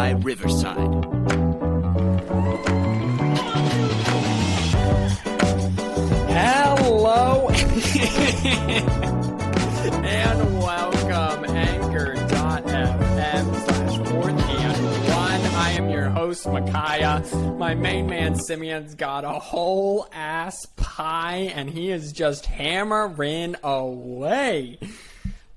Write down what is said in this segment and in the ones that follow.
by Riverside. Hello and welcome Anchor.fm/4th-and-1. I am your host, Micaiah. My main man, Simeon's got a whole ass pie and he is just hammering away.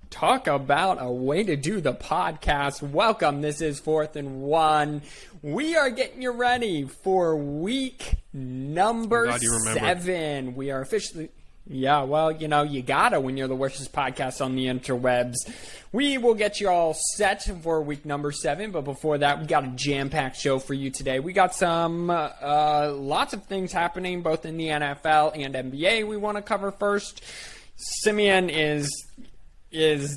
Talk about a way to do the podcast. Welcome. This is 4th and 1. We are getting you ready for week number 7. We are officially... Yeah, well, you know, you gotta when you're the worstest podcast on the interwebs. We will get you all set for week number 7, but before that, we got a jam-packed show for you today. We got some lots of things happening both in the NFL and NBA we want to cover first. Simeon is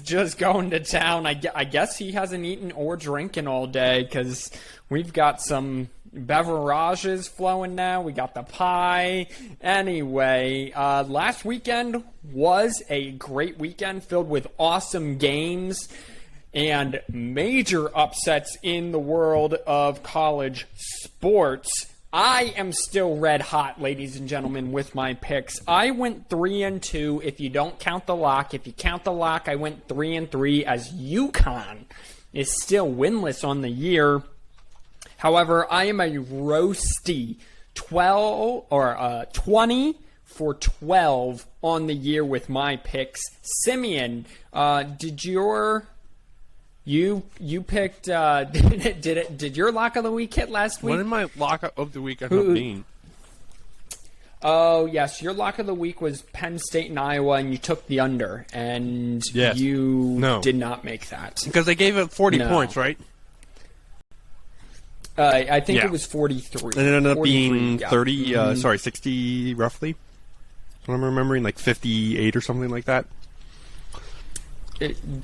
just going to town. I guess he hasn't eaten or drinking all day because we've got some beverages flowing now. We got the pie. Anyway, last weekend was a great weekend filled with awesome games and major upsets in the world of college sports. I am still red hot, ladies and gentlemen, with my picks. I went 3-2 if you don't count the lock. If you count the lock, I went 3-3 as UConn is still winless on the year. However, I am a roasty 20 for 12 on the year with my picks. Simeon, did your lock of the week hit last week? What did my lock of the week end up being? Oh, yes. Your lock of the week was Penn State and Iowa, and you took the under, and you did not make that. Because they gave it 40 points, right? I think it was 43. And it ended up being 60 roughly. I'm remembering like 58 or something like that.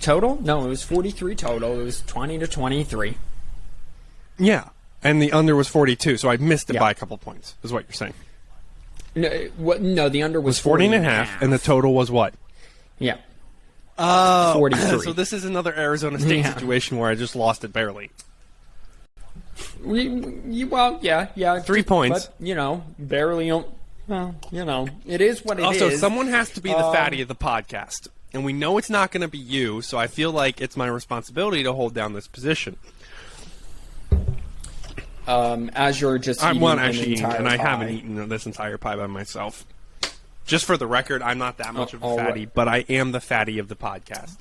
Total? No, it was 43 total. It was 20-23. Yeah, and the under was 42, so I missed it by a couple points, is what you're saying. No, the under was 40.5, and the total was what? Yeah. 43. So this is another Arizona State situation where I just lost it barely. Well, yeah. 3 points. But, barely. Well, it is what it is. Also, someone has to be the fatty of the podcast. And we know it's not going to be you, so I feel like it's my responsibility to hold down this position. As you're just eating and I haven't eaten this entire pie by myself. Just for the record, I'm not that much of a fatty, but I am the fatty of the podcast.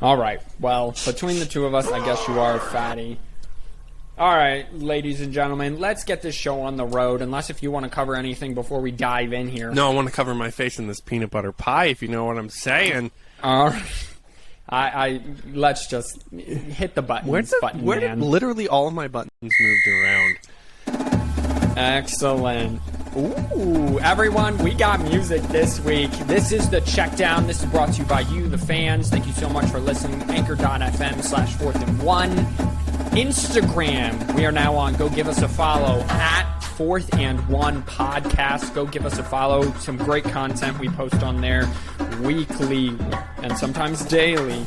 All right. Well, between the two of us, I guess you are a fatty. All right, ladies and gentlemen, let's get this show on the road, unless if you want to cover anything before we dive in here. No, I want to cover my face in this peanut butter pie, if you know what I'm saying. All right. Let's just hit the button. Where did literally all of my buttons moved around? Excellent. Ooh, everyone, we got music this week. This is the Checkdown. This is brought to you by you, the fans. Thank you so much for listening. Anchor.fm/4th-and-1. Instagram, we are now on. Go give us a follow at 4th-and-1 podcast. Go give us a follow. Some great content we post on there weekly and sometimes daily.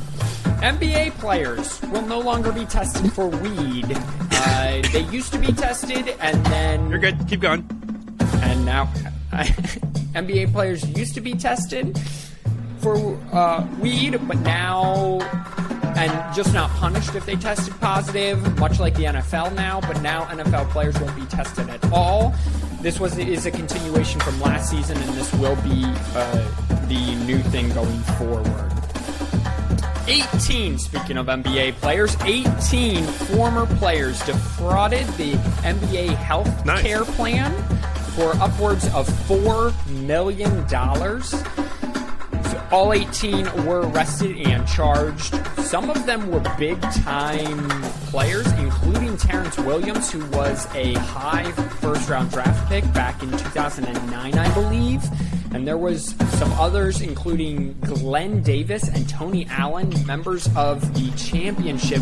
NBA players will no longer be tested for weed. They used to be tested, and then... You're good. Keep going. And now... NBA players used to be tested for weed, but now... And just not punished if they tested positive, much like the NFL now. But now NFL players won't be tested at all. This is a continuation from last season, and this will be the new thing going forward. 18, speaking of NBA players, 18 former players defrauded the NBA health care plan for upwards of $4 million. All 18 were arrested and charged. Some of them were big-time players, including Terrence Williams, who was a high first-round draft pick back in 2009, I believe. And there was some others, including Glenn Davis and Tony Allen, members of the championship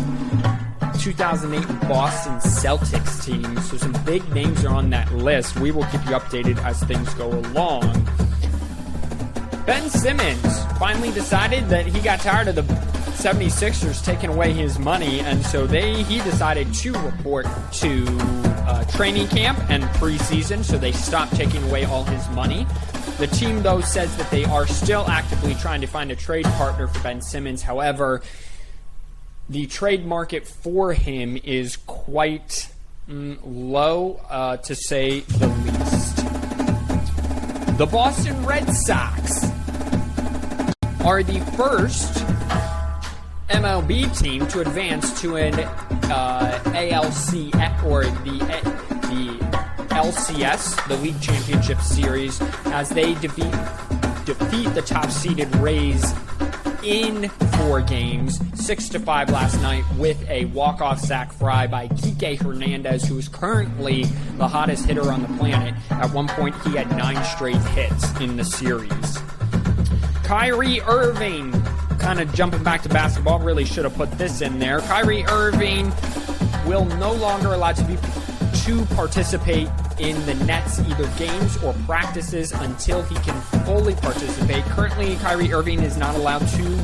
2008 Boston Celtics team. So some big names are on that list. We will keep you updated as things go along. Ben Simmons finally decided that he got tired of the 76ers taking away his money, and so he decided to report to training camp and preseason, so they stopped taking away all his money. The team, though, says that they are still actively trying to find a trade partner for Ben Simmons. However, the trade market for him is quite low, to say the least. The Boston Red Sox are the first MLB team to advance to an ALC or the LCS, the League Championship Series, as they defeat the top-seeded Rays in 4 games, 6-5 last night, with a walk-off sac fly by Kike Hernandez, who is currently the hottest hitter on the planet. At one point, he had 9 straight hits in the series. Kyrie Irving, kind of jumping back to basketball, really should have put this in there. Kyrie Irving will no longer allowed to participate in the Nets, either games or practices, until he can fully participate. Currently, Kyrie Irving is not allowed to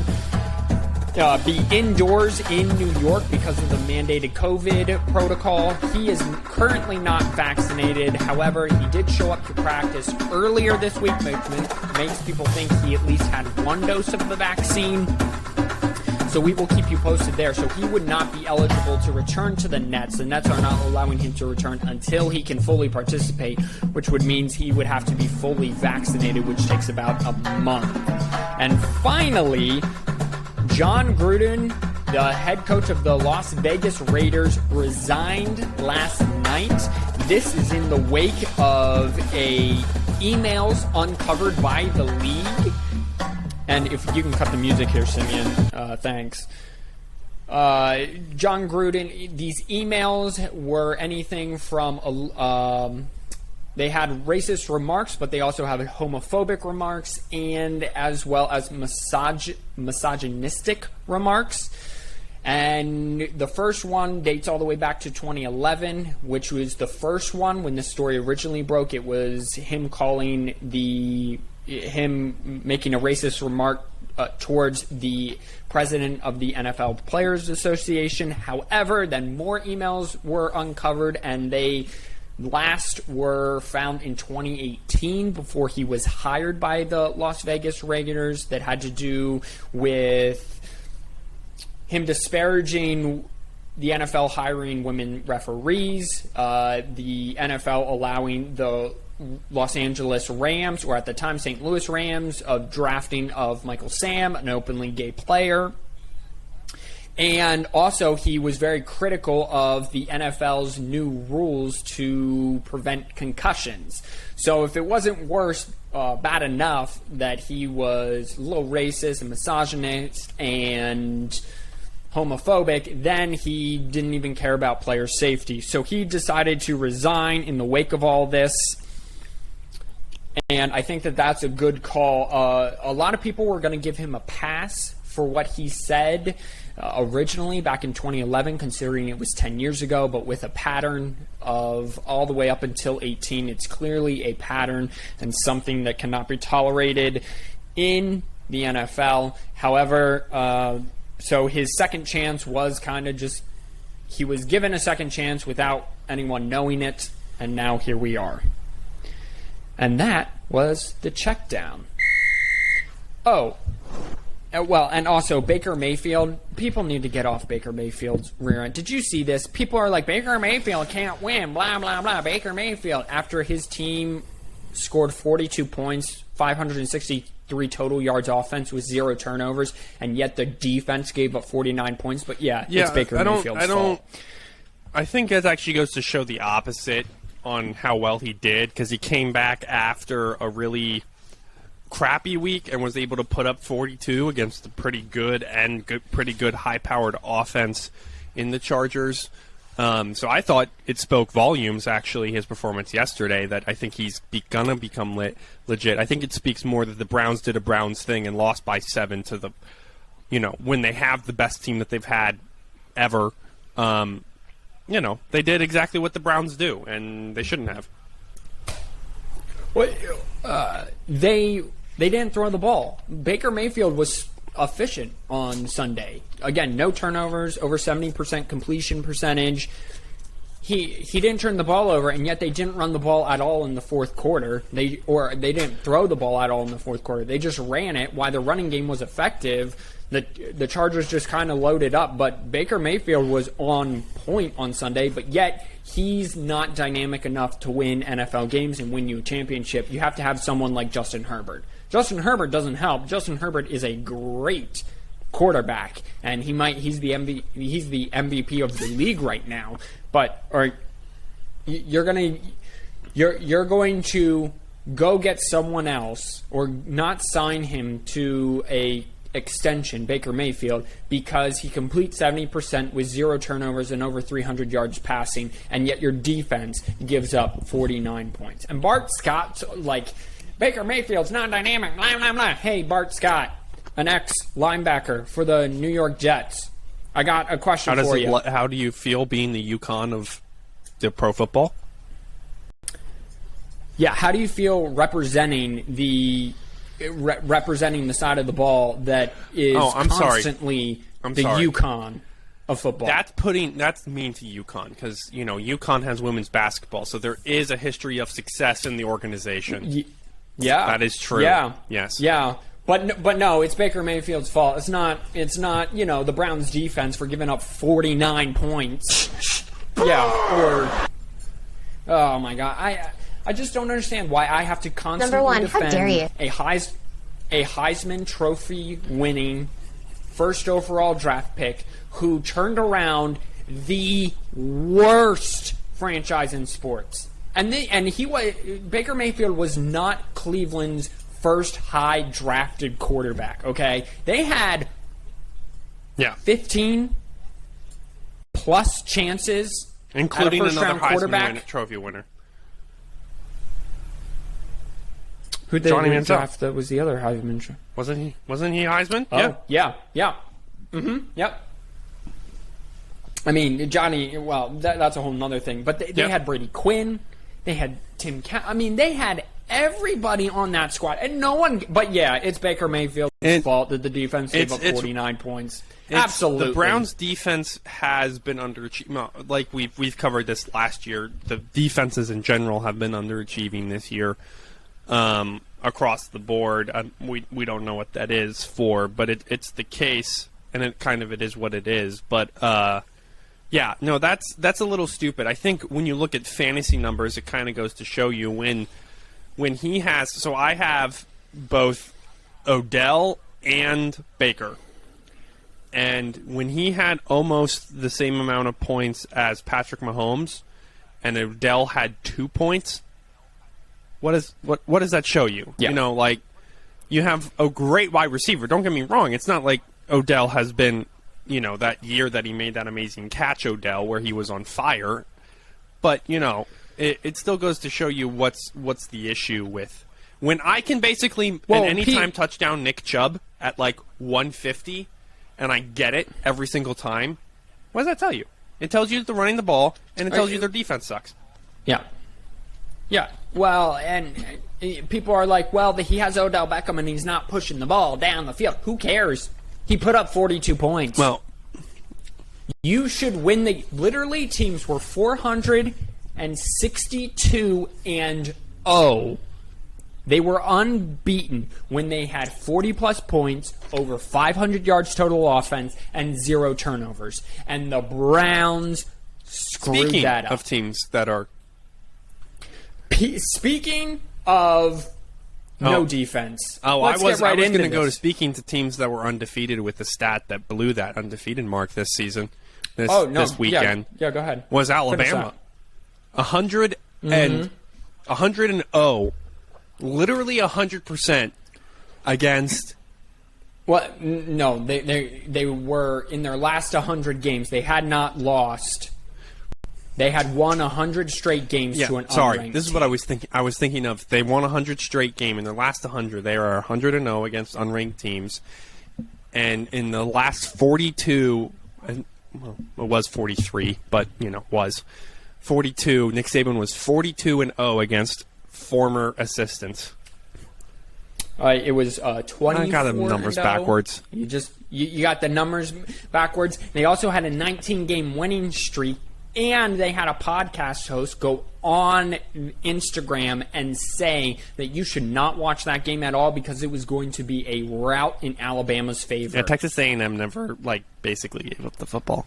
be indoors in New York because of the mandated COVID protocol. He is currently not vaccinated. However, he did show up to practice earlier this week, makes people think he at least had 1 dose of the vaccine. So we will keep you posted there. So he would not be eligible to return to the Nets. The Nets are not allowing him to return until he can fully participate, which would mean he would have to be fully vaccinated, which takes about a month. And finally, John Gruden, the head coach of the Las Vegas Raiders, resigned last night. This is in the wake of emails uncovered by the league. And if you can cut the music here, Simeon, thanks. John Gruden, these emails were anything from, they had racist remarks, but they also have homophobic remarks, and as well as misogynistic remarks. And the first one dates all the way back to 2011, which was the first one when the story originally broke. It was him making a racist remark towards the president of the NFL Players Association. However, then more emails were uncovered, and they last were found in 2018 before he was hired by the Las Vegas Raiders, that had to do with him disparaging the NFL hiring women referees, the NFL allowing the Los Angeles Rams, or at the time St. Louis Rams, of drafting of Michael Sam, an openly gay player. And also he was very critical of the NFL's new rules to prevent concussions. So if it wasn't bad enough that he was a little racist and misogynist and homophobic, then he didn't even care about player safety. So he decided to resign in the wake of all this. And I think that that's a good call. A lot of people were going to give him a pass for what he said originally back in 2011, considering it was 10 years ago, but with a pattern of all the way up until 18, it's clearly a pattern and something that cannot be tolerated in the NFL. However, so his second chance was kind of just, he was given a second chance without anyone knowing it, and now here we are. And that was the check down. Oh, well, and also Baker Mayfield. People need to get off Baker Mayfield's rear end. Did you see this? People are like, Baker Mayfield can't win, blah, blah, blah. Baker Mayfield, after his team scored 42 points, 563 total yards offense with 0 turnovers, and yet the defense gave up 49 points. But yeah, it's Baker Mayfield's fault. I think it actually goes to show the opposite on how well he did, because he came back after a really crappy week and was able to put up 42 against a pretty good high-powered offense in the Chargers. So I thought it spoke volumes, actually, his performance yesterday, that I think he's gonna become legit. I think it speaks more that the Browns did a Browns thing and lost by 7 to the, when they have the best team that they've had ever. They did exactly what the Browns do, and they shouldn't have. Well, they didn't throw the ball. Baker Mayfield was efficient on Sunday. Again, no turnovers, over 70% completion percentage. He didn't turn the ball over, and yet they didn't run the ball at all in the fourth quarter. They didn't throw the ball at all in the fourth quarter. They just ran it. While the running game was effective, the Chargers just kind of loaded up. But Baker Mayfield was on point on Sunday, but yet he's not dynamic enough to win NFL games and win you a championship. You have to have someone like Justin Herbert. Justin Herbert doesn't help. Justin Herbert is a great quarterback, and he's the MVP of the league right now. But you're going to go get someone else or not sign him to a extension, Baker Mayfield, because he completes 70% with 0 turnovers and over 300 yards passing, and yet your defense gives up 49 points. And Bart Scott's like, Baker Mayfield's not dynamic, blah, blah, blah. Hey, Bart Scott, an ex-linebacker for the New York Jets. I got a question for you. How do you feel being the UConn of the pro football? Yeah, how do you feel representing the side of the ball that is constantly the UConn of football? That's mean to UConn because UConn has women's basketball, so there is a history of success in the organization. Yeah, that is true. Yeah, yes, yeah. But no, it's Baker Mayfield's fault. It's not the Browns' defense for giving up 49 points. Oh my God, I just don't understand why I have to constantly defend a Heisman Trophy winning first overall draft pick who turned around the worst franchise in sports. Baker Mayfield was not Cleveland's first high drafted quarterback, okay? They had 15 plus chances, including another Heisman Trophy winner. Who they draft? That was the other Heisman. Wasn't he Heisman? Oh, yeah. Mm-hmm. Yep. I mean, Johnny. Well, that's a whole nother thing. But they had Brady Quinn. They had Tim. They had everybody on that squad, and no one. But yeah, it's Baker Mayfield's fault that the defense gave up 49 points. Absolutely, the Browns' defense has been underachieving. Like we've covered this last year. The defenses in general have been underachieving this year. Across the board, we don't know what that is for, but it's the case, and it is what it is. But that's a little stupid. I think when you look at fantasy numbers, it kind of goes to show you when he has. So I have both Odell and Baker, and when he had almost the same amount of points as Patrick Mahomes, and Odell had 2 points. What does that show you? Yeah. You have a great wide receiver. Don't get me wrong. It's not like Odell has been, that year that he made that amazing catch, Odell, where he was on fire. But, it still goes to show you what's the issue with when I can basically an anytime touchdown Nick Chubb at 150, and I get it every single time. What does that tell you? It tells you that they're running the ball, and it tells you their defense sucks. Yeah. Yeah, well, and people are like, well, he has Odell Beckham and he's not pushing the ball down the field. Who cares? He put up 42 points. Well, you should win literally, teams were 462-0. They were unbeaten when they had 40-plus points, over 500 yards total offense, and 0 turnovers. And the Browns screwed that up. Speaking of teams that are... Speaking of no defense. I was going to go to speaking to teams that were undefeated with the stat that blew that undefeated mark this season. This weekend. Yeah, go ahead. Was Alabama. 100 and 0. Literally 100% against. Well, no, they were in their last 100 games. They had not lost. They had won 100 straight games to an unranked this is what I was thinking. I was thinking of they won 100 straight game in their last 100. They are 100-0 against unranked teams, and in the last 42, well, it was 43, but was 42. Nick Saban was 42-0 against former assistants. It was 24. I got the numbers backwards. You got the numbers backwards. They also had a 19-game winning streak, and they had a podcast host go on Instagram and say that you should not watch that game at all because it was going to be a rout in Alabama's favor. Yeah, Texas A&M never, basically gave up the football.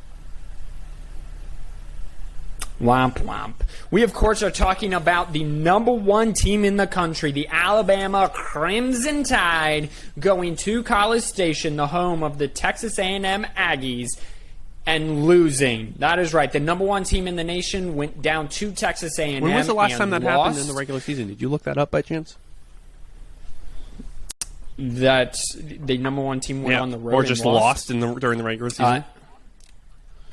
Womp womp. We, of course, are talking about the number one team in the country, the Alabama Crimson Tide, going to College Station, the home of the Texas A&M Aggies, and losing. That is right. The number one team in the nation went down to Texas A&M. When was the last time that lost. happened in the regular season? Did you look that up by chance? That the number one team went on the road or just lost during the regular season?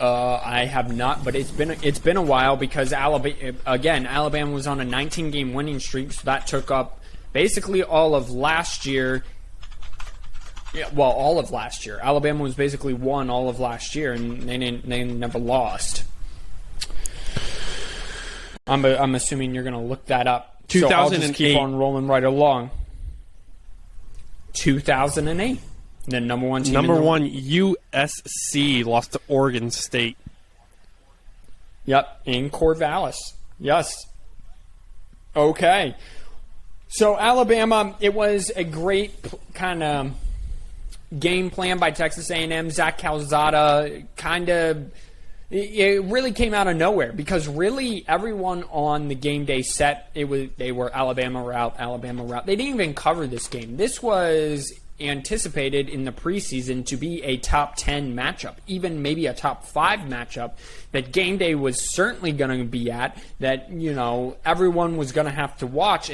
I have not, but it's been a while because Alabama was on a 19-game winning streak, so that took up basically all of last year. Yeah, well, all of last year. Alabama was basically won all of last year, and they never lost. I'm assuming you're going to look that up. 2008. So I'll just keep on rolling right along. 2008. The number one team. Number one, USC lost to Oregon State. Yep, in Corvallis. Yes. Okay. So Alabama, it was a great kind of game plan by Texas A&M. Zach Calzada it really came out of nowhere because really everyone on the game day set they were Alabama route. They didn't even cover this game. This was anticipated in the preseason to be a top 10 matchup, even maybe a top 5 matchup that game day was certainly going to be at, that everyone was going to have to watch.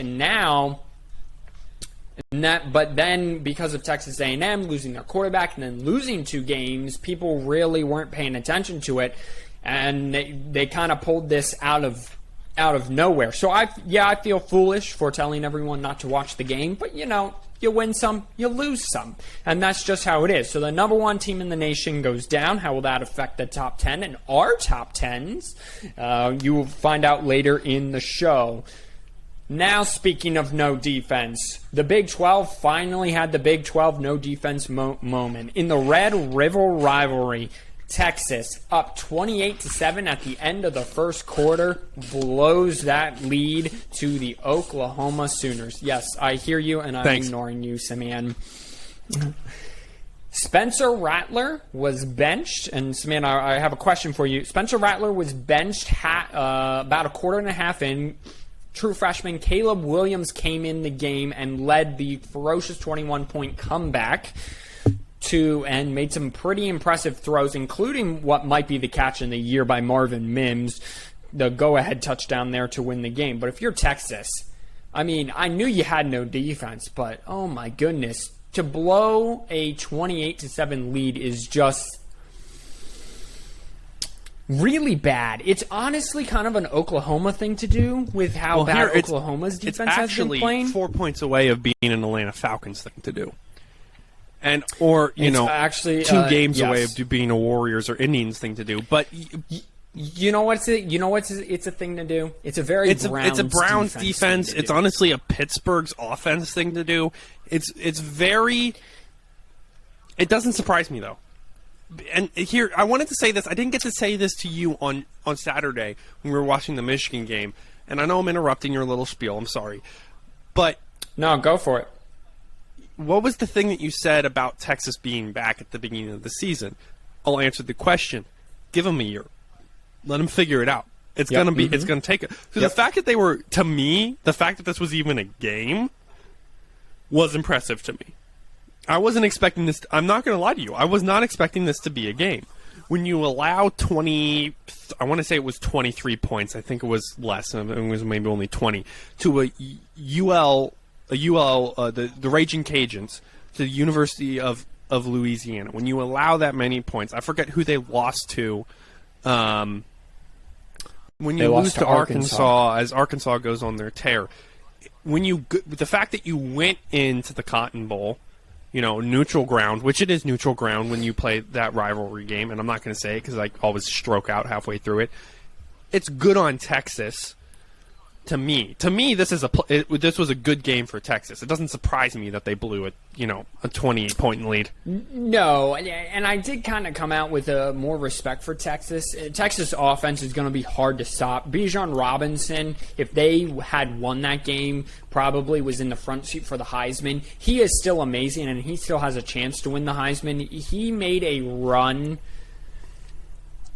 But then because of Texas A&M losing their quarterback and then losing 2 games, people really weren't paying attention to it, and they kind of pulled this out of nowhere. So I feel foolish for telling everyone not to watch the game, but you win some, you lose some. And that's just how it is. So the number one team in the nation goes down. How will that affect the top 10 and our top 10s? You will find out later in the show. Now, speaking of no defense, the Big 12 finally had the Big 12 no defense moment. In the Red River rivalry, Texas, up 28-7 at the end of the first quarter, blows that lead to the Oklahoma Sooners. Yes, I hear you, and I'm ignoring you, Simeon. Spencer Rattler was benched, and Simeon, I have a question for you. Spencer Rattler was benched about a quarter and a half in. True freshman Caleb Williams came in the game and led the ferocious 21-point comeback and made some pretty impressive throws, including what might be the catch in the year by Marvin Mims, the go-ahead touchdown there to win the game. But if you're Texas, I mean, I knew you had no defense, but oh my goodness, to blow a 28-7 lead is just really bad. It's honestly kind of an Oklahoma thing to do with how bad Oklahoma's defense has been playing. It's actually 4 points away of being an Atlanta Falcons thing to do. Or 2 games away of being a Warriors or Indians thing to do. But it's a thing to do. It's a Browns defense. It's honestly a Pittsburgh's offense thing to do. It doesn't surprise me though. And here, I wanted to say this. I didn't get to say this to you on Saturday when we were watching the Michigan game. And I know I'm interrupting your little spiel. I'm sorry. But no, go for it. What was the thing that you said about Texas being back at the beginning of the season? I'll answer the question. Give them a year. Let them figure it out. It's gonna be. It's gonna take it. So the fact that the fact that this was even a game, was impressive to me. I wasn't expecting this. I'm not gonna lie to you. I was not expecting this to be a game. When you allow 20, I want to say it was 23 points. I think it was less. It was maybe only 20 to the Raging Cajuns, to the University of Louisiana. When you allow that many points, I forget who they lost to. When you lose to Arkansas, as Arkansas goes on their tear, the fact that you went into the Cotton Bowl, neutral ground, which it is neutral ground when you play that rivalry game, and I'm not going to say it because I always stroke out halfway through it. It's good on Texas. To me, this was a good game for Texas. It doesn't surprise me that they blew a 28-point lead. No, and I did kind of come out with more respect for Texas. Texas offense is going to be hard to stop. Bijan Robinson, if they had won that game, probably was in the front seat for the Heisman. He is still amazing, and he still has a chance to win the Heisman. He made a run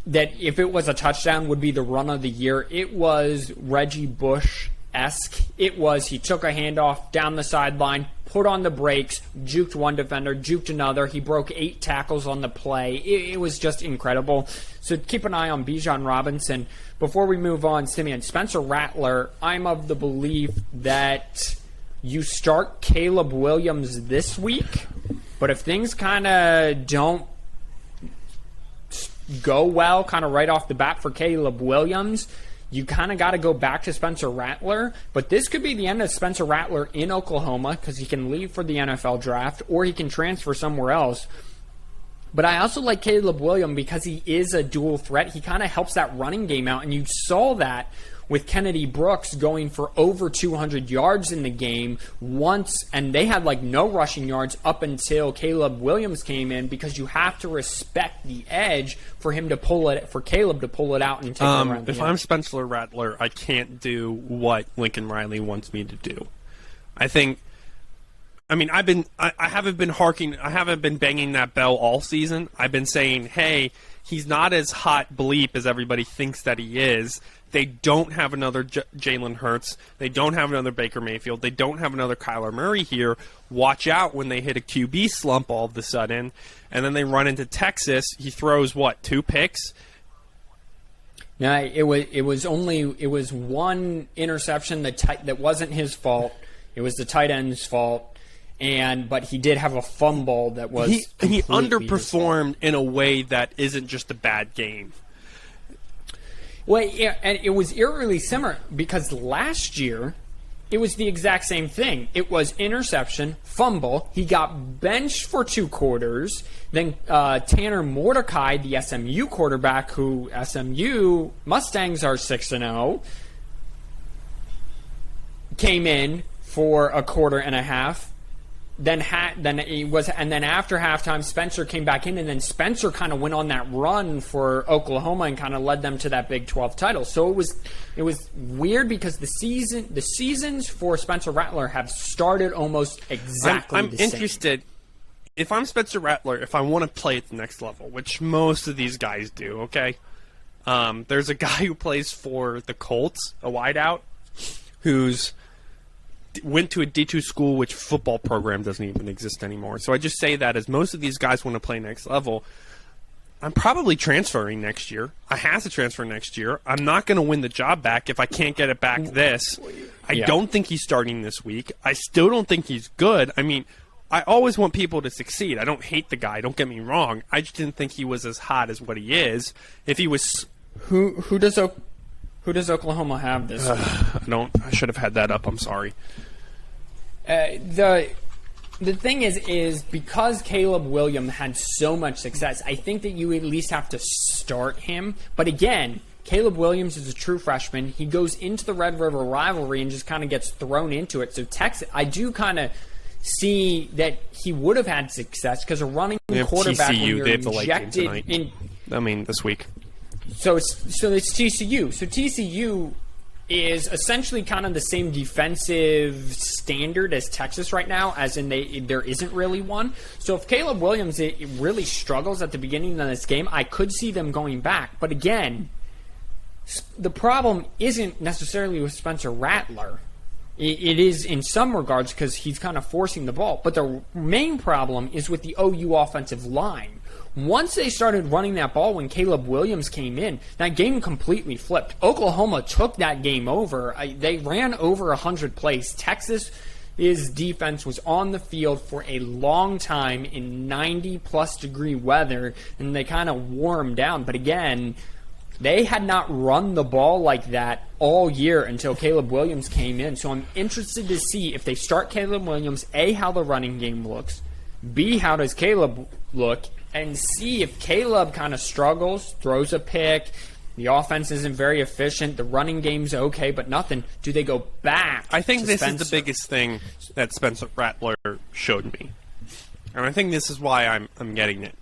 that, if it was a touchdown, would be the run of the year. It was Reggie Bush-esque. It was, he took a handoff down the sideline, put on the brakes, juked one defender, juked another. He broke 8 tackles on the play. It was just incredible. So keep an eye on Bijan Robinson. Before we move on, Simeon, Spencer Rattler, I'm of the belief that you start Caleb Williams this week, but if things kind of don't go well kind of right off the bat for Caleb Williams, you kind of got to go back to Spencer Rattler. But this could be the end of Spencer Rattler in Oklahoma, because he can leave for the NFL draft or he can transfer somewhere else. But I also like Caleb Williams because he is a dual threat. He kind of helps that running game out, and you saw that with Kennedy Brooks going for over 200 yards in the game once, and they had no rushing yards up until Caleb Williams came in, because you have to respect the edge for him to pull it, for Caleb to pull it out and take it around the If edge. I'm Spencer Rattler, I can't do what Lincoln Riley wants me to do. I haven't been banging that bell all season. I've been saying, hey, he's not as hot bleep as everybody thinks that he is. They don't have another Jalen Hurts. They don't have another Baker Mayfield. They don't have another Kyler Murray here. Watch out when they hit a QB slump all of a sudden. And then they run into Texas. He throws, 2 picks? No, it was one interception that wasn't his fault. It was the tight end's fault. But he did have a fumble that was he underperformed in a way that isn't just a bad game. Well, yeah, and it was eerily similar, because last year it was the exact same thing. It was interception, fumble. He got benched for 2 quarters. Then Tanner Mordecai, the SMU quarterback, who SMU Mustangs are 6-0, came in for a quarter and a half. Then after halftime, Spencer came back in, and then Spencer kind of went on that run for Oklahoma and kind of led them to that Big 12 title. So it was weird, because the seasons for Spencer Rattler have started almost exactly the same. I'm interested. If I'm Spencer Rattler, if I want to play at the next level, which most of these guys do, okay? There's a guy who plays for the Colts, a wideout, who's went to a D2 school, which football program doesn't even exist anymore. So I just say that as most of these guys want to play next level. I'm probably transferring next year. I have to transfer next year. I'm not going to win the job back if I can't get it back this. I don't think he's starting this week. I still don't think he's good. I always want people to succeed. I don't hate the guy. Don't get me wrong. I just didn't think he was as hot as what he is. If he was... Who does Oklahoma have this week? I should have had that up. I'm sorry. The thing is because Caleb Williams had so much success, I think that you at least have to start him. But again, Caleb Williams is a true freshman. He goes into the Red River rivalry and just kind of gets thrown into it. So Texas, I do kind of see that he would have had success, because a running quarterback, TCU, when you're they have the late game injected tonight. This week. So it's TCU. So TCU is essentially kind of the same defensive standard as Texas right now, as in there isn't really one. So if Caleb Williams really struggles at the beginning of this game, I could see them going back. But again, the problem isn't necessarily with Spencer Rattler. It is in some regards, because he's kind of forcing the ball. But the main problem is with the OU offensive line. Once they started running that ball when Caleb Williams came in, that game completely flipped. Oklahoma took that game over. They ran over 100 plays. Texas's defense was on the field for a long time in 90-plus degree weather, and they kind of wore them down. But again, they had not run the ball like that all year until Caleb Williams came in. So I'm interested to see, if they start Caleb Williams, A, how the running game looks, B, how does Caleb look, and see if Caleb kind of struggles, throws a pick, The offense isn't very efficient. The running game's okay, but nothing. Do they go back? I think this Spencer? is the biggest thing that Spencer Rattler showed me. And I think this is why I'm getting it.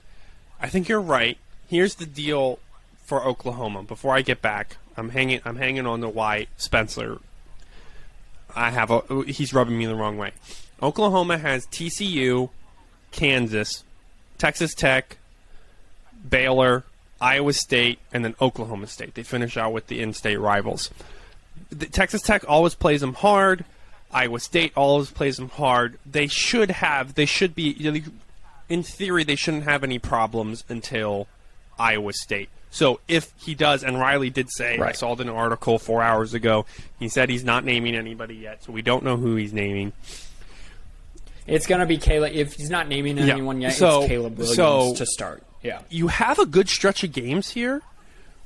I think you're right. Here's the deal for Oklahoma. Before I get back, I'm hanging on to why Spencer he's rubbing me the wrong way. Oklahoma has TCU, Kansas, Texas Tech, Baylor, Iowa State, and then Oklahoma State. They finish out with the in-state rivals. Texas Tech always plays them hard. Iowa State always plays them hard. They should be, in theory, they shouldn't have any problems until Iowa State. So if he does, and Riley did say, right. I saw it in an article 4 hours ago, he said he's not naming anybody yet, so we don't know who he's naming. It's going to be Caleb. If he's not naming anyone yet, it's Caleb Williams to start. Yeah. You have a good stretch of games here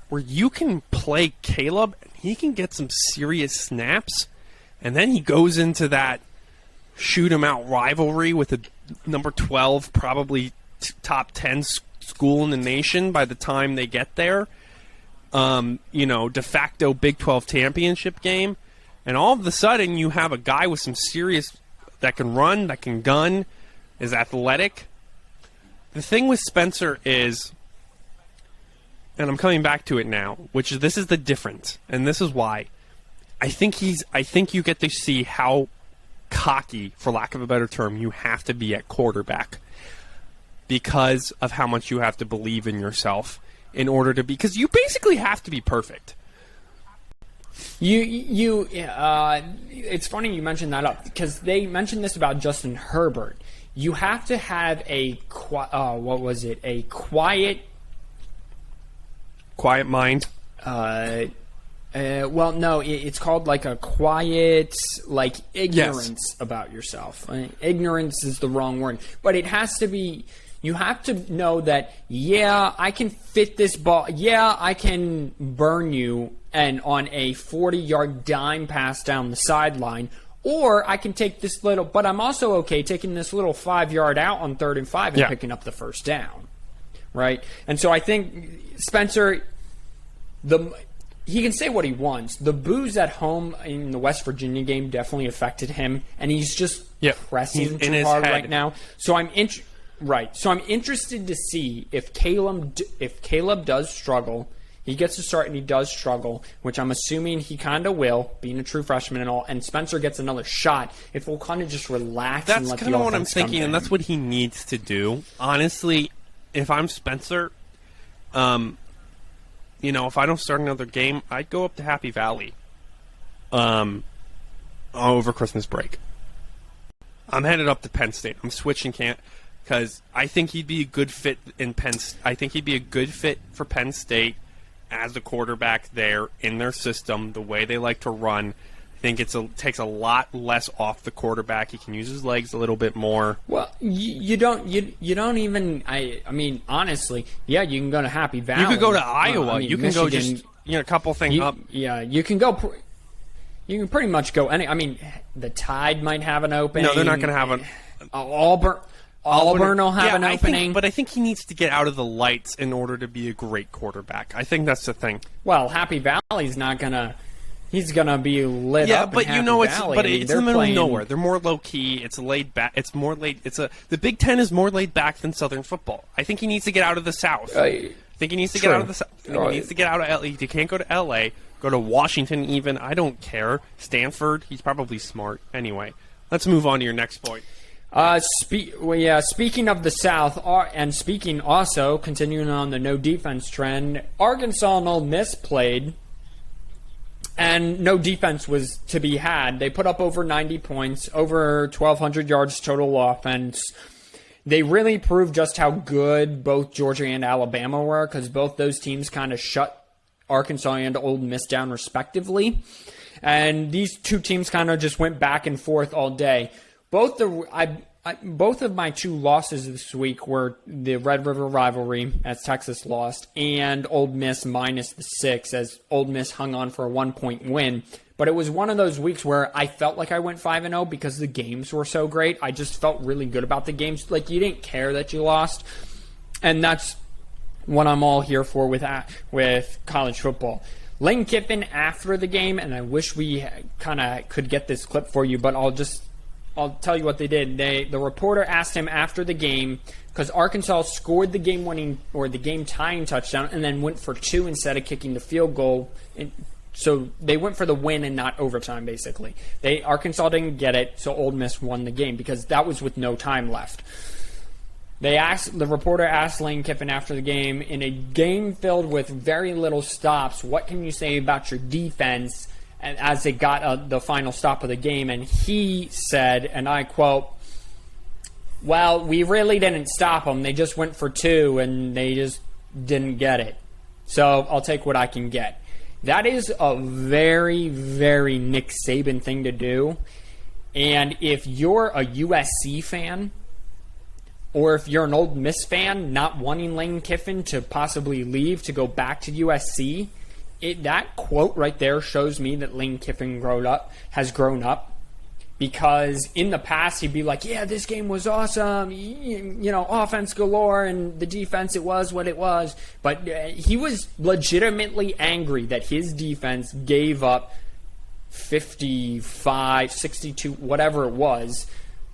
where you can play Caleb, and he can get some serious snaps, and then he goes into that shoot-'em-out rivalry with a number 12, probably top 10 school in the nation by the time they get there. De facto Big 12 championship game. And all of a sudden, you have a guy with some serious that can run, that can gun, is athletic. The thing with Spencer is, and I'm coming back to it now, which is this is the difference, and this is why. I think you get to see how cocky, for lack of a better term, you have to be at quarterback because of how much you have to believe in yourself in order to be, because you basically have to be perfect. It's funny you mentioned that up because they mentioned this about Justin Herbert. You have to have a quiet mind. Well, no, it's called like a quiet, like ignorance about yourself. Ignorance is the wrong word, but it has to be. You have to know that, yeah, I can fit this ball. Yeah, I can burn you and on a 40-yard dime pass down the sideline. Or I can take this little, but I'm also okay taking this little 5-yard out on 3rd and 5 and picking up the first down. Right? And so I think Spencer, he can say what he wants. The boos at home in the West Virginia game definitely affected him, and he's just pressing too hard right now. So I'm interested to see if Caleb does struggle. He gets to start and he does struggle, which I'm assuming he kind of will, being a true freshman and all. And Spencer gets another shot. If we'll kind of just relax and let the offense come. That's kind of what I'm thinking, and that's what he needs to do. Honestly, if I'm Spencer, if I don't start another game, I'd go up to Happy Valley over Christmas break. I'm headed up to Penn State. I'm switching camp because I think he'd be a good fit in Penn. I think he'd be a good fit for Penn State as a quarterback there in their system, the way they like to run. I think it takes a lot less off the quarterback. He can use his legs a little bit more. Well, you don't even. I mean, honestly, yeah, you can go to Happy Valley. You could go to Iowa. You can Michigan, go just a couple things up. Yeah, you can go. You can pretty much go any. I mean, the Tide might have an opening. No, they're not going to have an. Auburn will have an opening. But I think he needs to get out of the lights in order to be a great quarterback. I think that's the thing. Well, Happy Valley's not going to... He's going to be lit up. Yeah, but it's in the middle of nowhere. They're more low-key. It's laid back. It's more laid... The Big Ten is more laid back than Southern football. I think he needs to get out of the South. I think he needs to get out of the South. I think he needs to get out of L.A. He can't go to L.A., go to Washington even. I don't care. Stanford, he's probably smart. Anyway, let's move on to your next point. Speaking of the South, and speaking also, continuing on the no defense trend, Arkansas and Ole Miss played, and no defense was to be had. They put up over 90 points, over 1,200 yards total offense. They really proved just how good both Georgia and Alabama were, because both those teams kind of shut Arkansas and Ole Miss down respectively. And these two teams kind of just went back and forth all day. Both of my two losses this week were the Red River rivalry, as Texas lost, and Ole Miss minus the 6, as Ole Miss hung on for a 1-point win. But it was one of those weeks where I felt like I went 5-0 because the games were so great. I just felt really good about the games. Like, you didn't care that you lost. And that's what I'm all here for with college football. Lane Kiffin after the game, and I wish we kind of could get this clip for you, but I'll tell you what they did. The reporter asked him after the game, because Arkansas scored the game-winning or the game-tying touchdown and then went for 2 instead of kicking the field goal. So they went for the win and not overtime, basically. Arkansas didn't get it, so Ole Miss won the game because that was with no time left. The reporter asked Lane Kiffin after the game, in a game filled with very little stops, what can you say about your defense as they got the final stop of the game? And he said, and I quote, "Well, we really didn't stop them. They just went for 2, and they just didn't get it. So I'll take what I can get." That is a very, very Nick Saban thing to do. And if you're a USC fan, or if you're an Ole Miss fan not wanting Lane Kiffin to possibly leave to go back to USC, that quote right there shows me that Lane Kiffin has grown up. Because in the past, he'd be like, yeah, this game was awesome, offense galore, and the defense, it was what it was. But he was legitimately angry that his defense gave up 55, 62, whatever it was,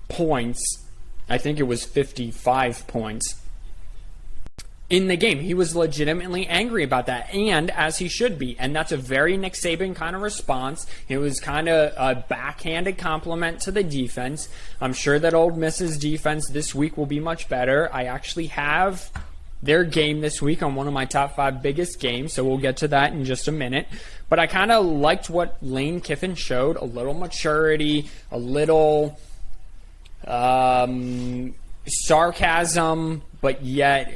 points. I think it was 55 points in the game. He was legitimately angry about that, and as he should be. And that's a very Nick Saban kind of response. It was kind of a backhanded compliment to the defense. I'm sure that Ole Miss's defense this week will be much better. I actually have their game this week on one of my top 5 biggest games, so we'll get to that in just a minute. But I kind of liked what Lane Kiffin showed, a little maturity, a little sarcasm, but yet,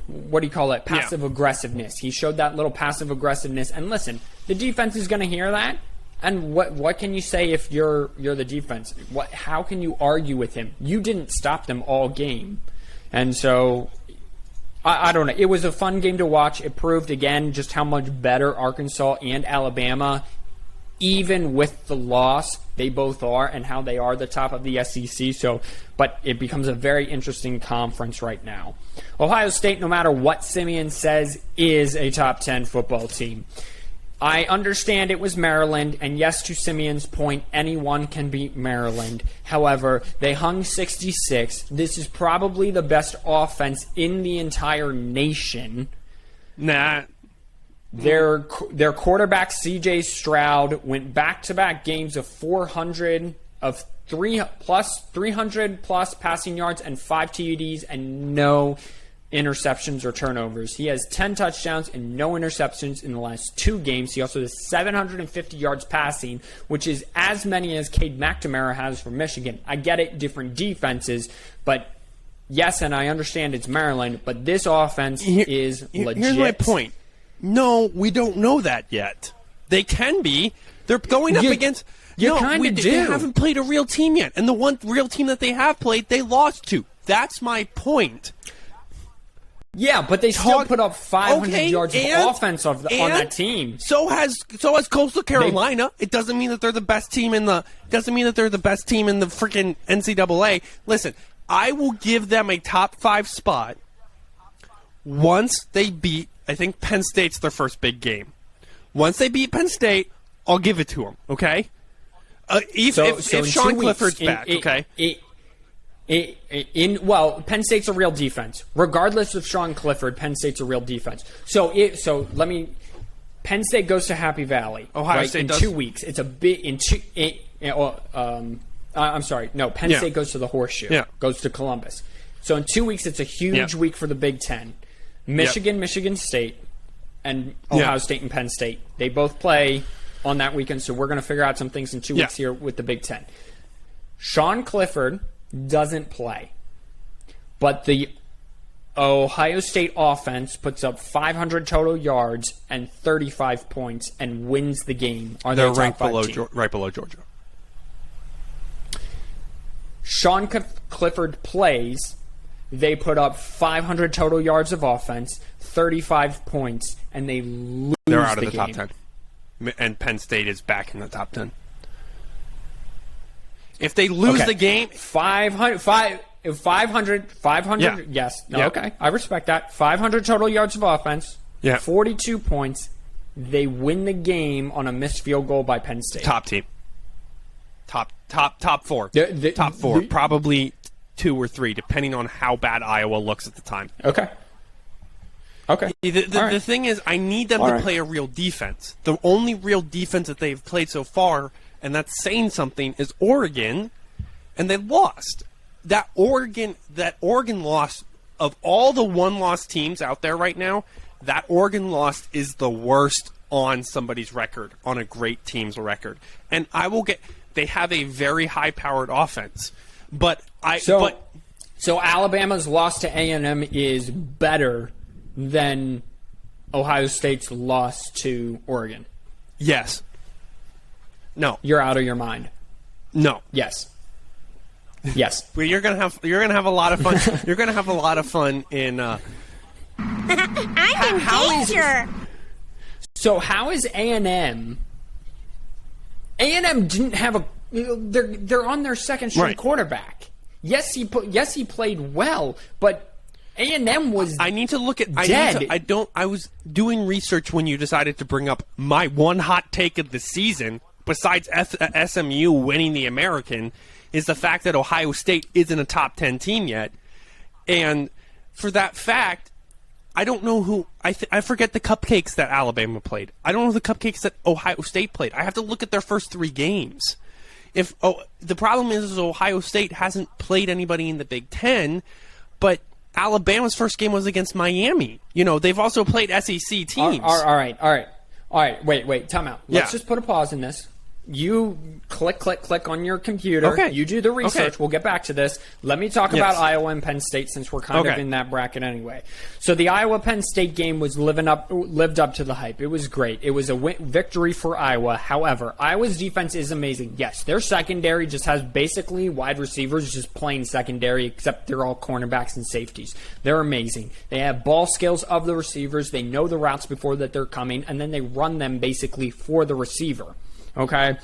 what do you call it? Passive aggressiveness. He showed that little passive aggressiveness. And listen, the defense is going to hear that. And what can you say if you're the defense? How can you argue with him? You didn't stop them all game. And so, I don't know. It was a fun game to watch. It proved, again, just how much better Arkansas and Alabama, even with the loss, they both are, and how they are the top of the SEC. But it becomes a very interesting conference right now. Ohio State, no matter what Simeon says, is a top 10 football team. I understand it was Maryland, and yes, to Simeon's point, anyone can beat Maryland. However, they hung 66. This is probably the best offense in the entire nation. Nah. Their quarterback, C.J. Stroud, went back-to-back games of 300 plus passing yards and 5 TDs and no interceptions or turnovers. He has 10 touchdowns and no interceptions in the last 2 games. He also has 750 yards passing, which is as many as Cade McNamara has for Michigan. I get it, different defenses, but yes, and I understand it's Maryland, but this offense is legit. Here's my point. No, we don't know that yet. They can be. They're going up against... They haven't played a real team yet. And the one real team that they have played, they lost to. That's my point. Yeah, but they still put up 500 yards of offense on that team. So has Coastal Carolina. It doesn't mean that they're the best team in the freaking NCAA. Listen, I will give them a top 5 spot once they beat, I think Penn State's their first big game. Once they beat Penn State, I'll give it to them, okay? If Sean Clifford's back, okay? Penn State's a real defense. Regardless of Sean Clifford, Penn State's a real defense. Penn State goes to Happy Valley. Ohio State in does? 2 weeks. It's a big I'm sorry. No, Penn State goes to the Horseshoe. Yeah. Goes to Columbus. So in 2 weeks, it's a huge week for the Big Ten. Michigan State, and Ohio State and Penn State. They both play on that weekend, so we're going to figure out some things in 2 weeks here with the Big Ten. Sean Clifford doesn't play, but the Ohio State offense puts up 500 total yards and 35 points and wins the game. They're ranked right below Georgia. Sean Clifford plays. They put up 500 total yards of offense, 35 points, and they lose the game. They're out of the top 10. And Penn State is back in the top 10. If they lose the game... 500, Yeah. yes. No, Yeah. okay. I respect that. 500 total yards of offense, Yeah. 42 points. They win the game on a missed field goal by Penn State. Top team. Top four. Top four. Probably 2 or 3, depending on how bad Iowa looks at the time. Okay. The thing is, I need them to play a real defense. The only real defense that they've played so far, and that's saying something, is Oregon, and they lost. That Oregon loss, of all the one-loss teams out there right now, that Oregon loss is the worst on somebody's record, on a great team's record. And they have a very high-powered offense, So Alabama's loss to A&M is better than Ohio State's loss to Oregon. Yes. No. You're out of your mind. No. Yes. Well, you're gonna have a lot of fun. You're gonna have a lot of fun in. I'm in danger. So how is A&M? A&M didn't have a. They're on their second string Right. quarterback. Yes, he played well, but A&M was. I need to look at. dead. I was doing research when you decided to bring up my one hot take of the season, besides SMU winning the American, is the fact that Ohio State isn't a top 10 team yet. And for that fact, I don't know who. I forget the cupcakes that Alabama played. I don't know the cupcakes that Ohio State played. I have to look at their first 3 games. The problem is Ohio State hasn't played anybody in the Big Ten, but Alabama's first game was against Miami. They've also played SEC teams. All right. Wait. Time out. Let's just put a pause in this. You click on your computer. Okay. You do the research. Okay. We'll get back to this. Let me talk about Iowa and Penn State since we're kind of in that bracket anyway. So the Iowa-Penn State game was lived up to the hype. It was great. It was a victory for Iowa. However, Iowa's defense is amazing. Yes, their secondary just has basically wide receivers just playing secondary, except they're all cornerbacks and safeties. They're amazing. They have ball skills of the receivers. They know the routes before that they're coming, and then they run them basically for the receiver. Okay.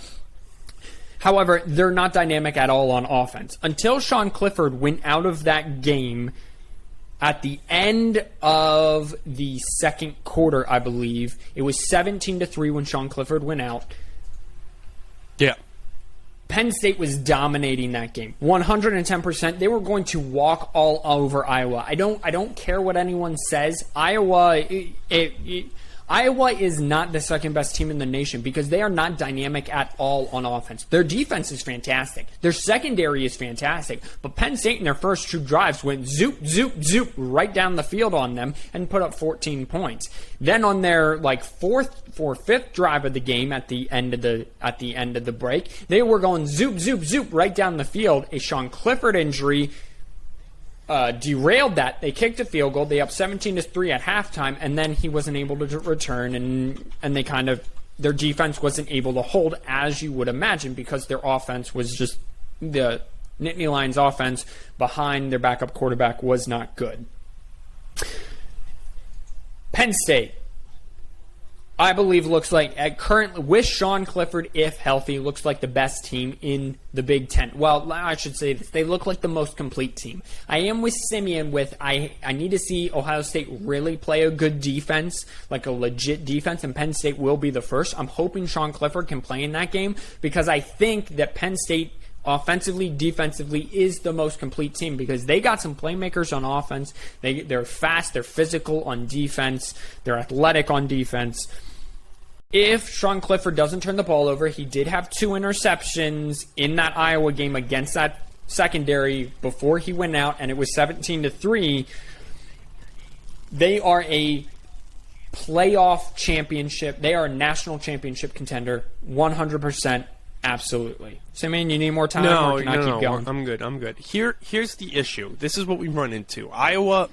However, they're not dynamic at all on offense. Until Sean Clifford went out of that game at the end of the second quarter, I believe. It was 17-3 when Sean Clifford went out. Yeah. Penn State was dominating that game. 110%. They were going to walk all over Iowa. I don't care what anyone says. Iowa is not the second best team in the nation because they are not dynamic at all on offense. Their defense is fantastic. Their secondary is fantastic. But Penn State in their first 2 drives went zoop, zoop, zoop right down the field on them and put up 14 points. Then on their fifth drive of the game at the end of the break, they were going zoop, zoop, zoop right down the field. A Sean Clifford injury derailed that. They kicked a field goal. They up 17-3 at halftime, and then he wasn't able to return, and they their defense wasn't able to hold as you would imagine because their offense was just the Nittany Lions offense behind their backup quarterback was not good. Penn State, I believe, looks like currently with Sean Clifford, if healthy, looks like the best team in the Big Ten. Well, I should say this. They look like the most complete team. I am with Simeon I need to see Ohio State really play a good defense, like a legit defense, and Penn State will be the first. I'm hoping Sean Clifford can play in that game because I think that Penn State offensively, defensively is the most complete team because they got some playmakers on offense. They're fast, they're physical on defense, they're athletic on defense. If Sean Clifford doesn't turn the ball over, he did have 2 interceptions in that Iowa game against that secondary before he went out, and it was 17-3. They are a playoff championship. They are a national championship contender, 100%, absolutely. Simeon, you need more time? Or can I keep going? I'm good. Here's the issue. This is what we run into. Iowa,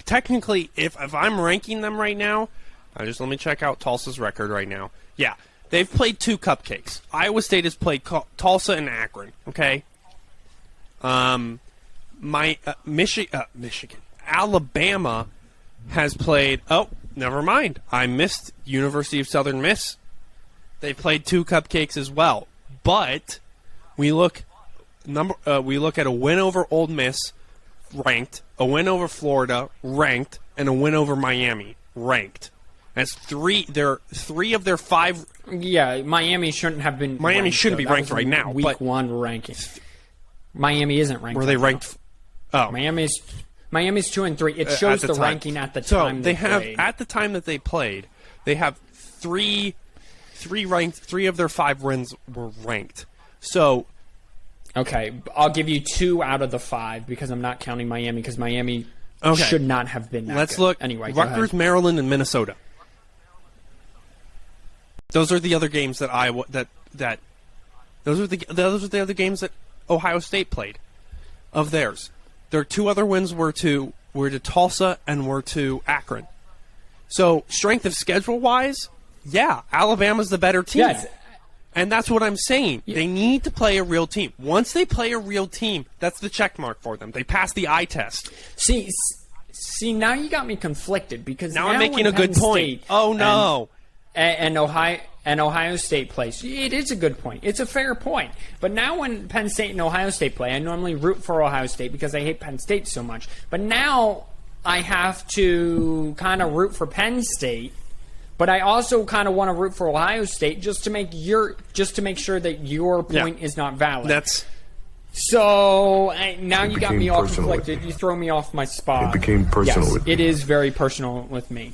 technically, if I'm ranking them right now, just let me check out Tulsa's record right now. Yeah, they've played 2 cupcakes. Iowa State has played Tulsa and Akron. Okay. Michigan, Alabama has played. Oh, never mind. I missed University of Southern Miss. They played 2 cupcakes as well. But we look. we look at a win over Ole Miss, ranked, a win over Florida, ranked, and a win over Miami, ranked. That's three of their 5. Yeah, Miami shouldn't have been. Miami shouldn't be ranked right now. Week 1 ranking. Miami isn't ranked. Were they ranked? Oh, Miami's 2 and 3. It shows the ranking at the time. So they have at the time that they played, they have three ranked. 3 of their 5 wins were ranked. So, okay, I'll give you 2 out of the 5 because I'm not counting Miami because Miami should not have been. Let's good. look. Anyway, Rutgers, Maryland, and Minnesota. Those are the other games that those are the other games that Ohio State played of theirs. Their 2 other wins were to Tulsa and were to Akron. So strength of schedule wise, yeah, Alabama's the better team. Yes. And that's what I'm saying. Yeah. They need to play a real team. Once they play a real team, that's the check mark for them. They pass the eye test. See, now you got me conflicted because now I'm making a good point. Oh no. And Ohio State plays. It is a good point. It's a fair point. But now when Penn State and Ohio State play, I normally root for Ohio State because I hate Penn State so much. But now I have to kind of root for Penn State. But I also kind of want to root for Ohio State just to make sure that your point is not valid. So now you got me all conflicted. You throw me off my spot. It became personal with me. It is very personal with me.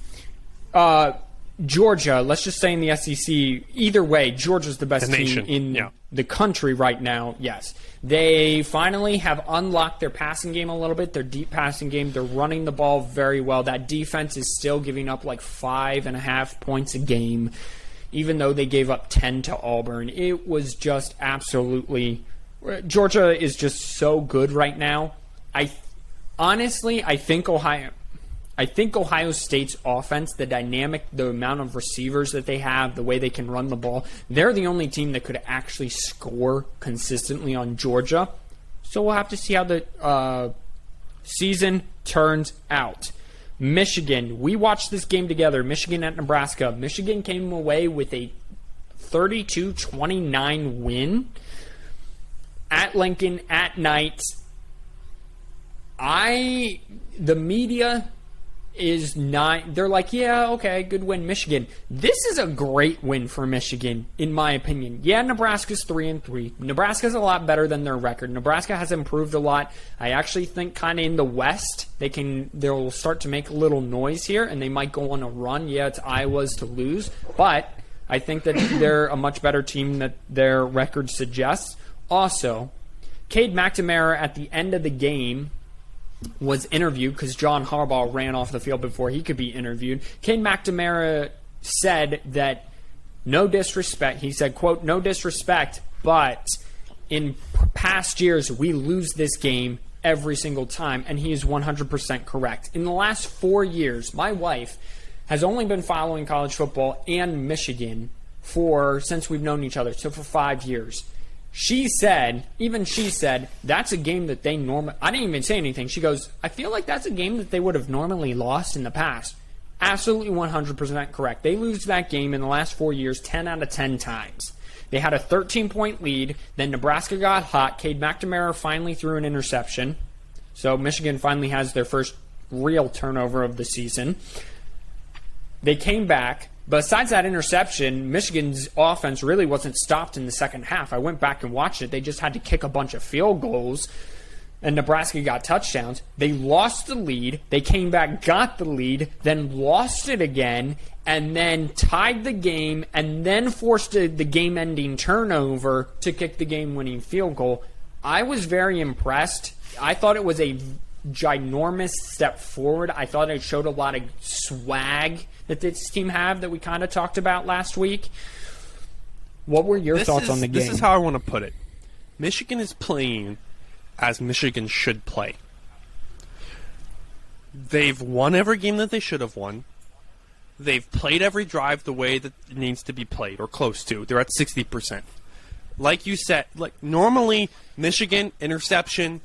Georgia, let's just say in the SEC, either way, Georgia's the best team in the country right now, yes. They finally have unlocked their passing game a little bit, their deep passing game. They're running the ball very well. That defense is still giving up like 5.5 points a game, even though they gave up 10 to Auburn. It was just absolutely... Georgia is just so good right now. I think Ohio State's offense, the dynamic, the amount of receivers that they have, the way they can run the ball, they're the only team that could actually score consistently on Georgia. So we'll have to see how the season turns out. Michigan, we watched this game together, Michigan at Nebraska. Michigan came away with a 32-29 win at Lincoln at night. The media is not, they're like, yeah, okay, good win, Michigan. This is a great win for Michigan, in my opinion. Yeah, Nebraska's 3-3. Nebraska's a lot better than their record. Nebraska has improved a lot. I actually think kind of in the West, they'll start to make a little noise here, and they might go on a run. Yeah, it's Iowa's to lose, but I think that they're a much better team than their record suggests. Also, Cade McNamara at the end of the game was interviewed because John Harbaugh ran off the field before he could be interviewed. Cade McNamara said that, no disrespect, he said, quote, no disrespect, but in past years we lose this game every single time, and he is 100% correct. In the last 4 years, my wife has only been following college football and Michigan since we've known each other, so for 5 years. She said, that's a game that they normally... I didn't even say anything. She goes, I feel like that's a game that they would have normally lost in the past. Absolutely 100% correct. They lose that game in the last 4 years 10 out of 10 times. They had a 13-point lead. Then Nebraska got hot. Cade McNamara finally threw an interception. So Michigan finally has their first real turnover of the season. They came back. Besides that interception, Michigan's offense really wasn't stopped in the second half. I went back and watched it. They just had to kick a bunch of field goals, and Nebraska got touchdowns. They lost the lead. They came back, got the lead, then lost it again, and then tied the game, and then forced the game-ending turnover to kick the game-winning field goal. I was very impressed. I thought it was a ginormous step forward. I thought it showed a lot of swag that this team have that we kind of talked about last week. What were your thoughts on the game? This is how I want to put it. Michigan is playing as Michigan should play. They've won every game that they should have won. They've played every drive the way that it needs to be played, or close to. They're at 60%. Like you said, normally Michigan, interception,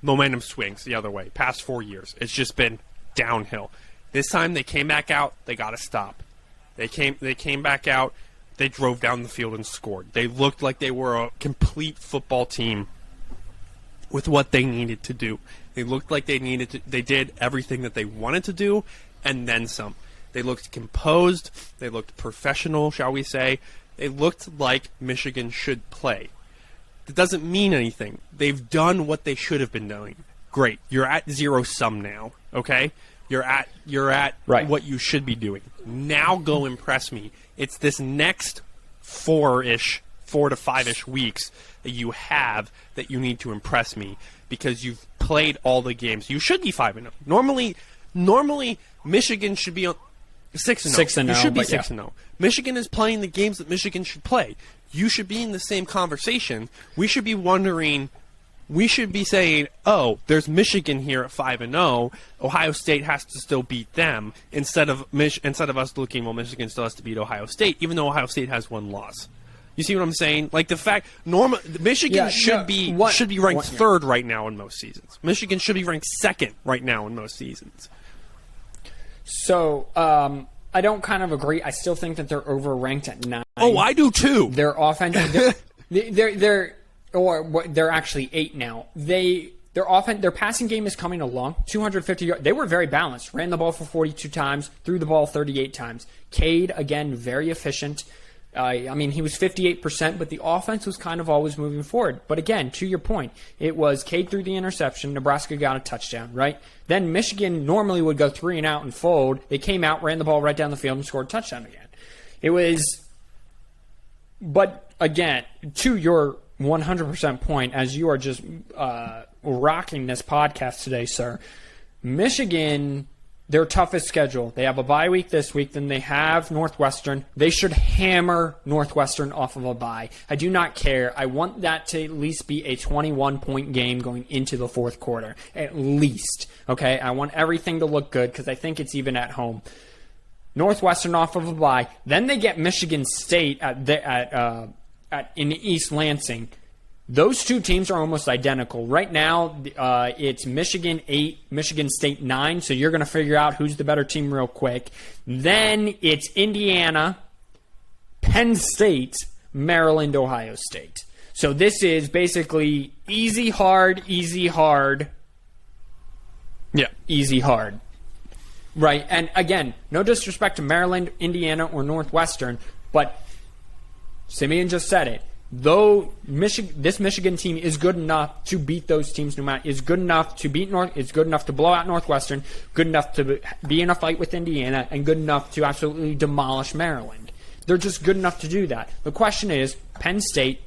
momentum swings the other way. Past 4 years, it's just been downhill. This time they came back out. They got to stop. They came back out. They drove down the field and scored. They looked like they were a complete football team with what they needed to do. They looked like they did everything that they wanted to do, and then some. They looked composed. They looked professional, shall we say. They looked like Michigan should play. That doesn't mean anything. They've done what they should have been doing. Great. You're at zero sum now, okay? You're at right. what you should be doing. Now go impress me. It's this next 4 to 5-ish weeks that you have that you need to impress me because you've played all the games. You should be 5-0. Normally Michigan should be on 6-0. 6-0. You should be 6-0. Michigan is playing the games that Michigan should play. You should be in the same conversation. We should be wondering. We should be saying, "Oh, there's Michigan here at 5-0. Ohio State has to still beat them," instead of us looking, well, Michigan still has to beat Ohio State, even though Ohio State has 1 loss. You see what I'm saying? Like the fact, Michigan should be ranked 3rd right now in most seasons. Michigan should be ranked 2nd right now in most seasons. So I don't kind of agree. I still think that they're overranked at 9. Oh, I do too. Their offense, they're actually 8 now. Their passing game is coming along. 250 yards. They were very balanced. Ran the ball for 42 times. Threw the ball 38 times. Cade, again, very efficient. He was 58%, but the offense was kind of always moving forward. But again, to your point, it was Cade threw the interception. Nebraska got a touchdown, right? Then Michigan normally would go 3 and out and fold. They came out, ran the ball right down the field, and scored a touchdown again. But again, to your 100% point, as you are just rocking this podcast today, sir, Michigan, their toughest schedule. They have a bye week this week, then they have Northwestern. They should hammer Northwestern off of a bye. I do not care. I want that to at least be a 21-point game going into the 4th quarter. At least. Okay? I want everything to look good because I think it's even at home. Northwestern off of a bye. Then they get Michigan State in East Lansing. Those 2 teams are almost identical. Right now, it's Michigan 8, Michigan State 9, so you're going to figure out who's the better team real quick. Then it's Indiana, Penn State, Maryland, Ohio State. So this is basically easy, hard, easy, hard. Yeah. Easy, hard. Right, and again, no disrespect to Maryland, Indiana, or Northwestern, but Simeon just said it. Though this Michigan team is good enough to beat those teams, is good enough to beat is good enough to blow out Northwestern, good enough to be in a fight with Indiana, and good enough to absolutely demolish Maryland. They're just good enough to do that. The question is, Penn State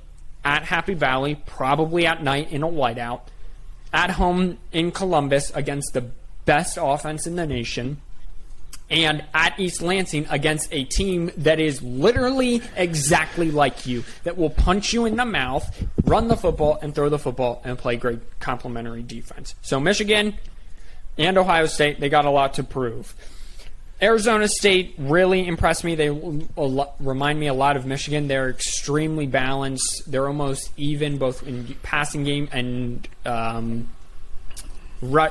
at Happy Valley, probably at night in a whiteout, at home in Columbus against the best offense in the nation, and at East Lansing against a team that is literally exactly like you, that will punch you in the mouth, run the football, and throw the football, and play great complementary defense. So Michigan and Ohio State, they got a lot to prove. Arizona State really impressed me. They remind me a lot of Michigan. They're extremely balanced. They're almost even both in passing game and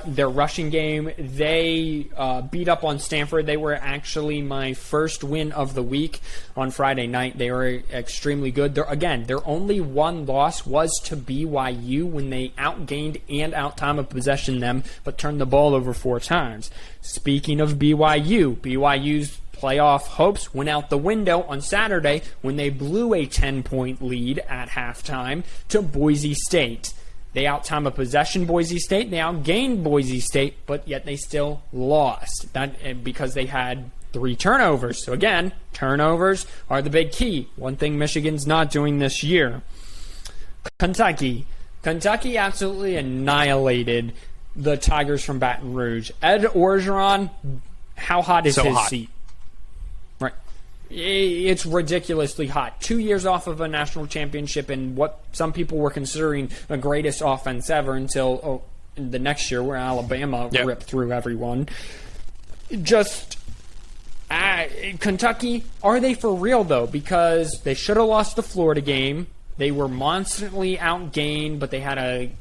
their rushing game. They beat up on Stanford. They were actually my first win of the week on Friday night. They were extremely good. Their only 1 loss was to BYU when they outgained and out-time of possession them, but turned the ball over 4 times. Speaking of BYU's playoff hopes went out the window on Saturday when they blew a 10-point lead at halftime to Boise State. They out-time a possession Boise State. They outgained Boise State, but yet they still lost. That because they had 3 turnovers. So again, turnovers are the big key. One thing Michigan's not doing this year. Kentucky absolutely annihilated the Tigers from Baton Rouge. Ed Orgeron, how hot is his seat? Right. It's ridiculously hot. 2 years off of a national championship and what some people were considering the greatest offense ever until the next year where Alabama ripped through everyone. Kentucky, are they for real though? Because they should have lost the Florida game. They were monstrally outgained, but they had a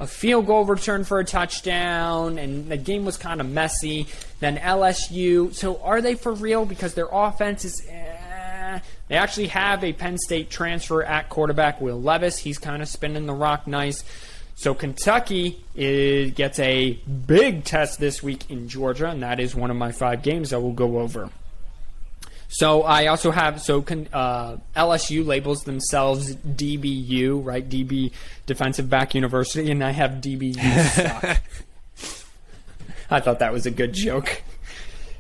field goal return for a touchdown, and the game was kind of messy. Then LSU. So are they for real? Because their offense is They actually have a Penn State transfer at quarterback, Will Levis. He's kind of spinning the rock nice. So Kentucky gets a big test this week in Georgia, and that is one of my 5 games that we'll go over. So I also have LSU labels themselves DBU, right? DB Defensive Back University, and I have DBU stock. I thought that was a good joke.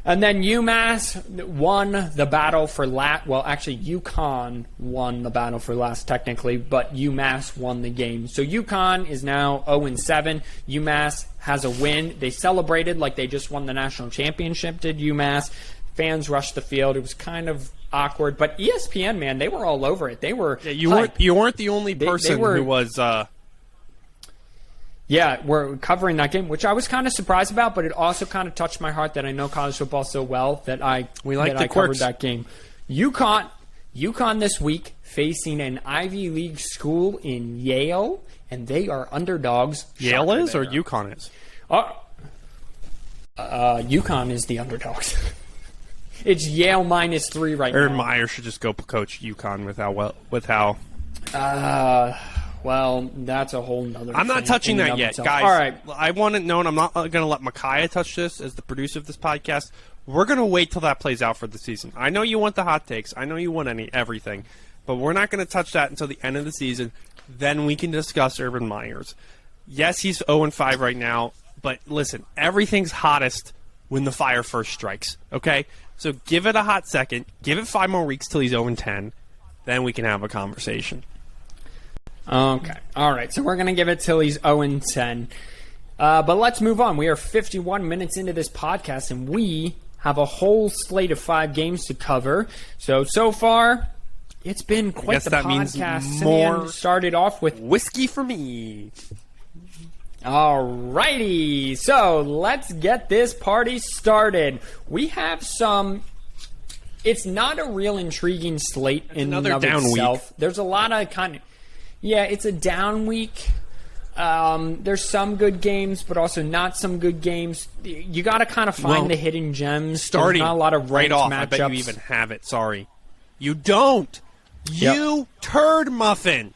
And then UMass won the battle for last. Well, actually, UConn won the battle for last technically, but UMass won the game. So UConn is now 0-7. UMass has a win. They celebrated like they just won the national championship, did UMass. Fans rushed the field. It was kind of awkward, but ESPN, man, they were all over it. They were. Yeah, you weren't the only person who was. Yeah, we're covering that game, which I was kind of surprised about, but it also kind of touched my heart that I know college football so well that I covered that game. UConn this week facing an Ivy League school in Yale, and they are underdogs. Yale is or UConn is? UConn is the underdogs. It's Yale -3 right now. Urban Meyer should just go coach UConn with how. Well, that's a whole nother. I'm not touching that yet, guys. All right. I want it known. I'm not going to let Micaiah touch this as the producer of this podcast. We're going to wait till that plays out for the season. I know you want the hot takes. I know you want everything, but we're not going to touch that until the end of the season. Then we can discuss Urban Meyers. Yes, he's 0-5 right now, but listen, everything's hottest when the fire first strikes. Okay, so give it a hot second. Give it 5 more weeks till he's 0-10. Then we can have a conversation. Okay. All right. So we're going to give it till he's 0-10. But let's move on. We are 51 minutes into this podcast, and we have a whole slate of 5 games to cover. So far, it's been quite the podcast. Means more Simeon started off with whiskey for me. All righty. So let's get this party started. We have some... It's not a real intriguing slate in and of itself. Week. There's a lot of Yeah, it's a down week. There's some good games, but also not some good games. You got to kind of find the hidden gems. Starting There's not a lot of right off, matchups. I bet you even have it. Sorry. You don't. Yep. You turd muffin.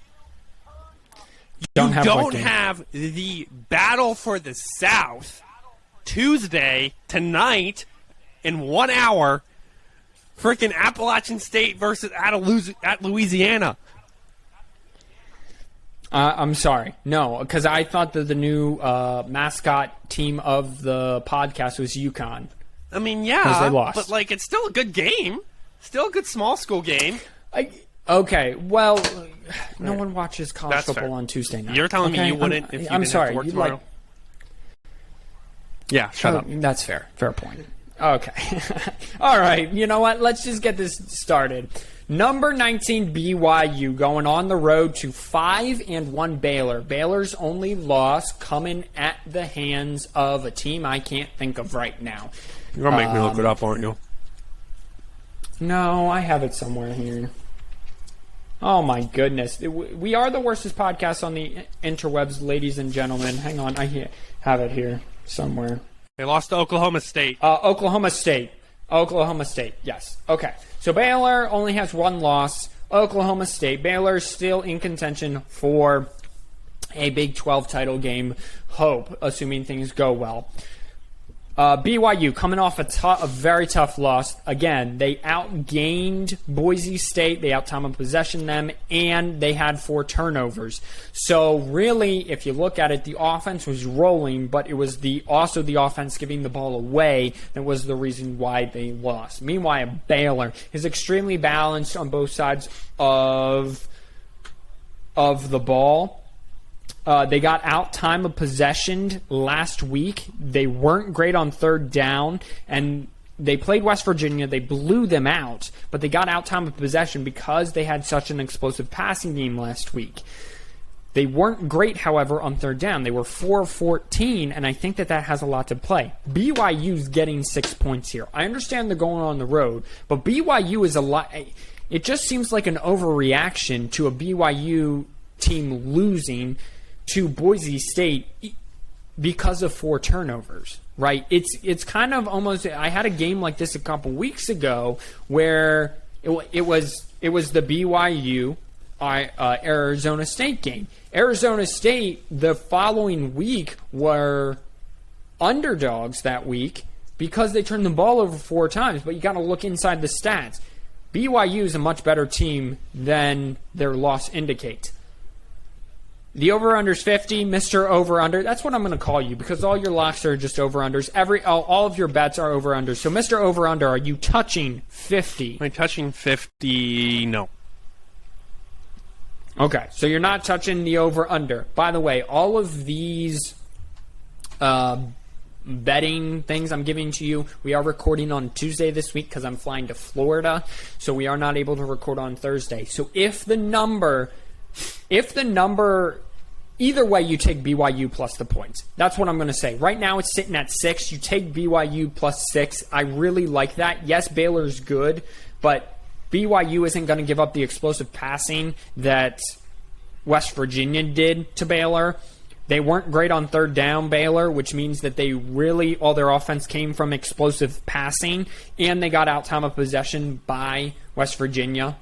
You don't have the battle for the South Tuesday, tonight, in 1 hour. Freaking Appalachian State versus at Louisiana. I'm sorry. No, because I thought that the new mascot team of the podcast was UConn. I mean, yeah, they lost. But it's still a good game. Still a good small school game. Okay, well, no one watches college football on Tuesday night. You're telling me you wouldn't if you didn't have to work tomorrow? Yeah, shut up. That's fair. Fair point. Okay. All right. You know what? Let's just get this started. Number 19 BYU going on the road to 5-1 Baylor. Baylor's only loss coming at the hands of a team I can't think of right now. You're going to make me look it up, aren't you? No, I have it somewhere here. Oh, my goodness. We are the worstest podcast on the interwebs, ladies and gentlemen. Hang on. I have it here somewhere. They lost to Oklahoma State. Oklahoma State, yes. Okay. So Baylor only has 1 loss. Oklahoma State. Baylor is still in contention for a Big 12 title game. Hope, assuming things go well. BYU coming off a very tough loss. Again, they outgained Boise State. They out-time of possession them, and they had 4 turnovers. So really, if you look at it, the offense was rolling, but it was also the offense giving the ball away that was the reason why they lost. Meanwhile, Baylor is extremely balanced on both sides of the ball. They got out time of possession last week. They weren't great on 3rd down, and they played West Virginia. They blew them out, but they got out time of possession because they had such an explosive passing game last week. They weren't great, however, on 3rd down. They were 4-14, and I think that has a lot to play. BYU's getting 6 points here. I understand they're going on the road, but BYU is a lot. It just seems like an overreaction to a BYU team losing to Boise State because of 4 turnovers, right? It's kind of almost. I had a game like this a couple weeks ago where it was It was the BYU Arizona State game. Arizona State the following week were underdogs that week because they turned the ball over 4 times, but you got to look inside the stats. BYU is a much better team than their loss indicates. The over-under's 50, Mr. Over-Under. That's what I'm going to call you because all your locks are just over-unders. All of your bets are over-unders. So, Mr. Over-Under, are you touching 50? Am I touching 50? No. Okay, so you're not touching the over-under. By the way, all of these betting things I'm giving to you, we are recording on Tuesday this week because I'm flying to Florida, so we are not able to record on Thursday. So if the number, either way, you take BYU plus the points. That's what I'm going to say. Right now it's sitting at 6. You take BYU plus 6. I really like that. Yes, Baylor's good, but BYU isn't going to give up the explosive passing that West Virginia did to Baylor. They weren't great on third down, Baylor, which means that they really, all their offense came from explosive passing, and they got out time of possession by West Virginia.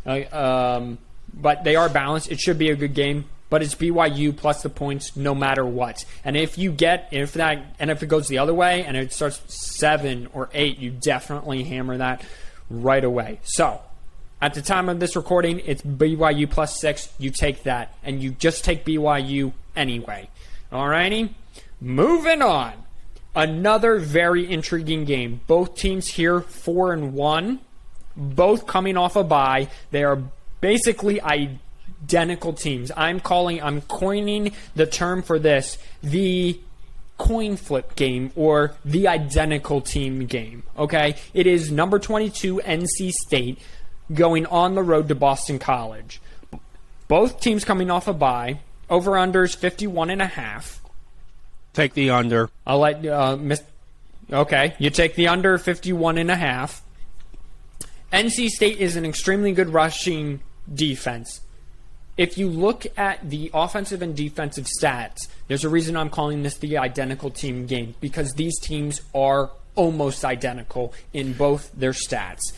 But they are balanced. It should be a good game, but it's BYU plus the points no matter what. And if it goes the other way and it starts 7 or 8, you definitely hammer that right away. So, at the time of this recording, it's BYU plus 6. You take that, and you just take BYU anyway. Alrighty? Moving on. Another very intriguing game. Both teams here 4-1. Both coming off a bye. They are basically identical teams. I'm coining the term for this, the coin flip game or the identical team game. Okay? It is number 22 NC State going on the road to Boston College. Both teams coming off a bye. Over-unders 51.5. Take the under. I'll let Okay, you take the under 51.5. NC State is an extremely good rushing defense. If you look at the offensive and defensive stats, there's a reason I'm calling this the identical team game, because these teams are almost identical in both their stats.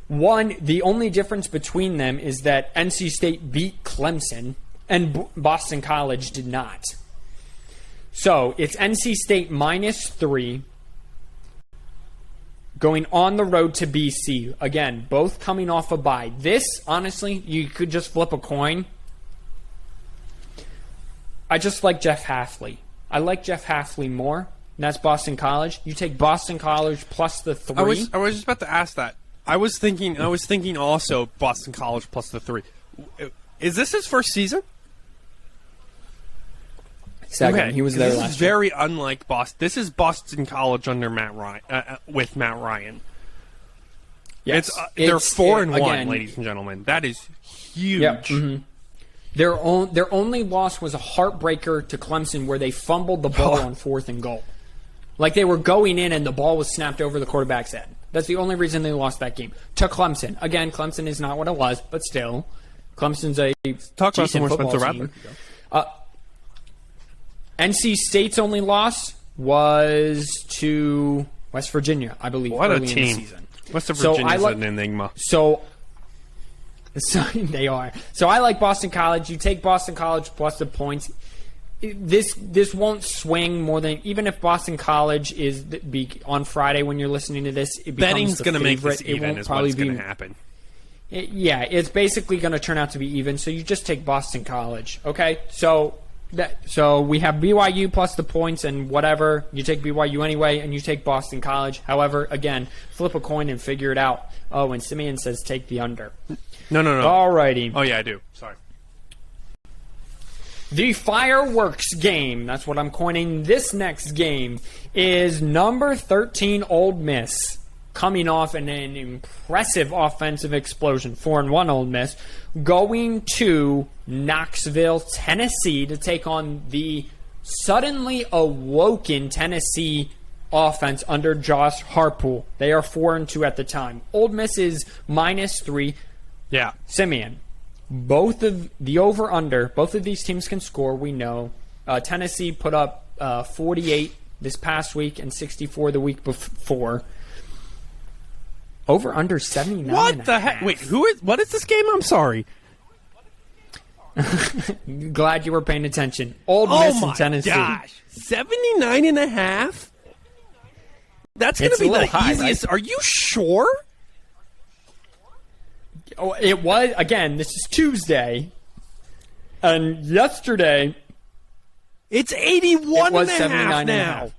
The only difference between them is that NC State beat Clemson and Boston College did not. So it's NC State -3 going on the road to BC. Again, both coming off a bye. This, honestly, you could just flip a coin. I just like Jeff Hafley. I like Jeff Hafley more, and that's Boston College. You take Boston College plus the 3. I was just about to ask that. I was thinking also Boston College plus the 3. Is this his first season? Second. Okay. He was there last year. This is very unlike Boston. This is Boston College under Matt Ryan, with Matt Ryan. Yes. They're 4-1, ladies and gentlemen. That is huge. Yep. Mm-hmm. Their only loss was a heartbreaker to Clemson where they fumbled the ball on 4th and goal. Like they were going in and the ball was snapped over the quarterback's head. That's the only reason they lost that game. To Clemson. Again, Clemson is not what it was, but still. Clemson's a Talk about some more football Spencer team. Rattler. NC State's only loss was to West Virginia, I believe. What a early team. in the season. West Virginia's an enigma. So they are. So I like Boston College. You take Boston College plus the points. This won't swing more than, even if Boston College is on Friday when you're listening to this, it becomes betting's going to make this even is what's going to happen. It's basically going to turn out to be even. So you just take Boston College. Okay, so we have BYU plus the points and whatever. You take BYU anyway, and you take Boston College. However, again, flip a coin and figure it out. Oh, and Simeon says take the under. No. Alrighty. Oh, yeah, I do. Sorry. The fireworks game, that's what I'm coining this next game, is number 13 Ole Miss coming off an impressive offensive explosion. 4-1 Ole Miss going to Knoxville, Tennessee to take on the suddenly awoken Tennessee offense under Josh Harpool. They are 4-2 at the time. Ole Miss is -3. Yeah. Simeon. Both of the over-under, both of these teams can score, we know. Tennessee put up 48 this past week and 64 the week before. Over under 79. What the heck? Wait, what is this game? I'm sorry. Glad you were paying attention. Old Miss in Tennessee. Oh my gosh. 79.5? That's going to be the high, easiest. right? Are you sure? Oh, it was, again, this is Tuesday. And yesterday, it's 81 it was and a 79 half and a now. half.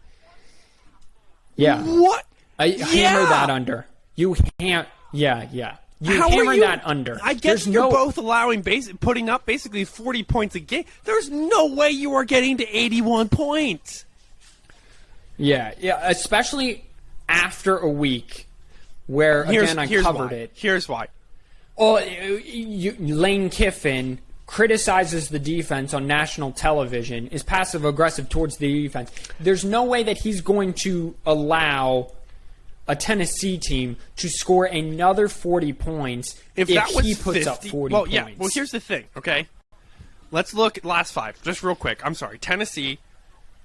Yeah. What? Hammer that under. You hammer that under. I guess you're both putting up basically 40 points a game. There's no way you are getting to 81 points. Yeah, especially after a week where, again, I covered it. Here's why. Oh, Lane Kiffin criticizes the defense on national television, is passive-aggressive towards the defense. There's no way that he's going to allow a Tennessee team to score another 40 points if he puts up 40 points. Yeah, well, here's the thing, okay? Let's look at last five, just real quick. I'm sorry. Tennessee,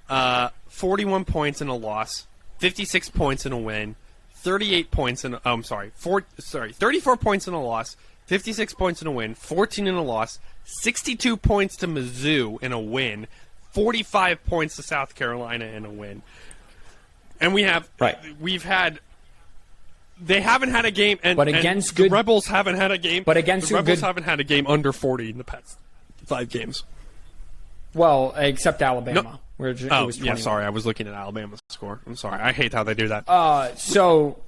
41 points in a loss, 56 points in a win, 34 points in a loss, 56 points in a win, 14 in a loss, 62 points to Mizzou in a win, 45 points to South Carolina in a win. And they haven't had a game, the Rebels haven't had a game. But against the Rebels haven't had a game under 40 in the past 5 games. Well, except Alabama. Where it was 21. Sorry, I was looking at Alabama's score. I'm sorry, I hate how they do that. So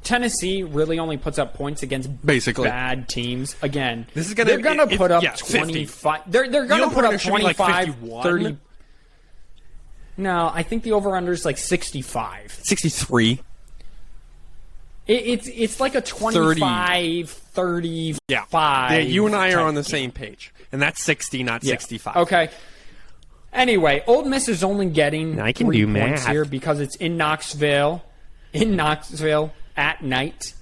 Tennessee really only puts up points against basically bad teams. Again, they're going to put up 25. They're going to put up 25, 30. No, I think the over-under is like 65. 63. It's like a 25, 35. Yeah, you and I are on the same page. And that's 60, not 65. Okay. Anyway, Ole Miss is only getting 3 points math here because it's in Knoxville at night,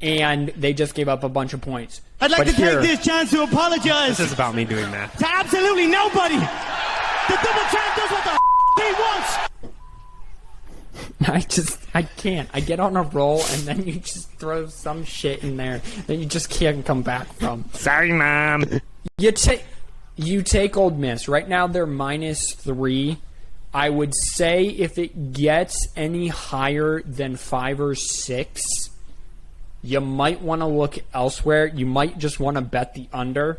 and they just gave up a bunch of points. I'd like to take this chance to apologize. This is about me doing math. To absolutely nobody. The double champ does what the he wants. I can't. I get on a roll, and then you just throw some shit in there that you just can't come back from. Sorry, Mom. You take Ole Miss. Right now they're -3. I would say if it gets any higher than 5 or 6, you might want to look elsewhere. You might just want to bet the under.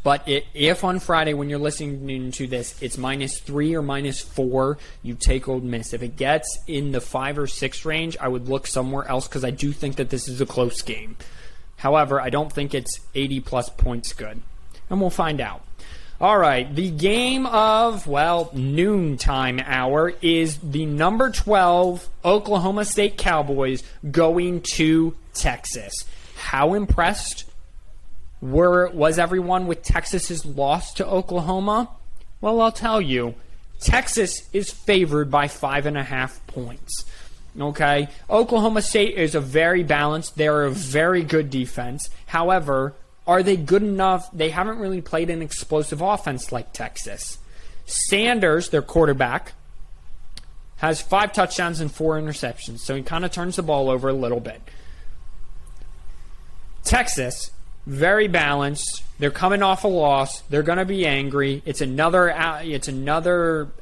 But if on Friday when you're listening to this, it's -3 or -4, you take Ole Miss. If it gets in the 5 or 6 range, I would look somewhere else because I do think that this is a close game. However, I don't think it's 80-plus points good. And we'll find out. All right, the game of, noontime hour is the number 12 Oklahoma State Cowboys going to Texas. How impressed was everyone with Texas's loss to Oklahoma? Well, I'll tell you. Texas is favored by 5.5 points. Okay? Oklahoma State is a very balanced. They're a very good defense. However, are they good enough? They haven't really played an explosive offense like Texas. Sanders, their quarterback, has 5 touchdowns and 4 interceptions, so he kind of turns the ball over a little bit. Texas, very balanced. They're coming off a loss. They're going to be angry. It's another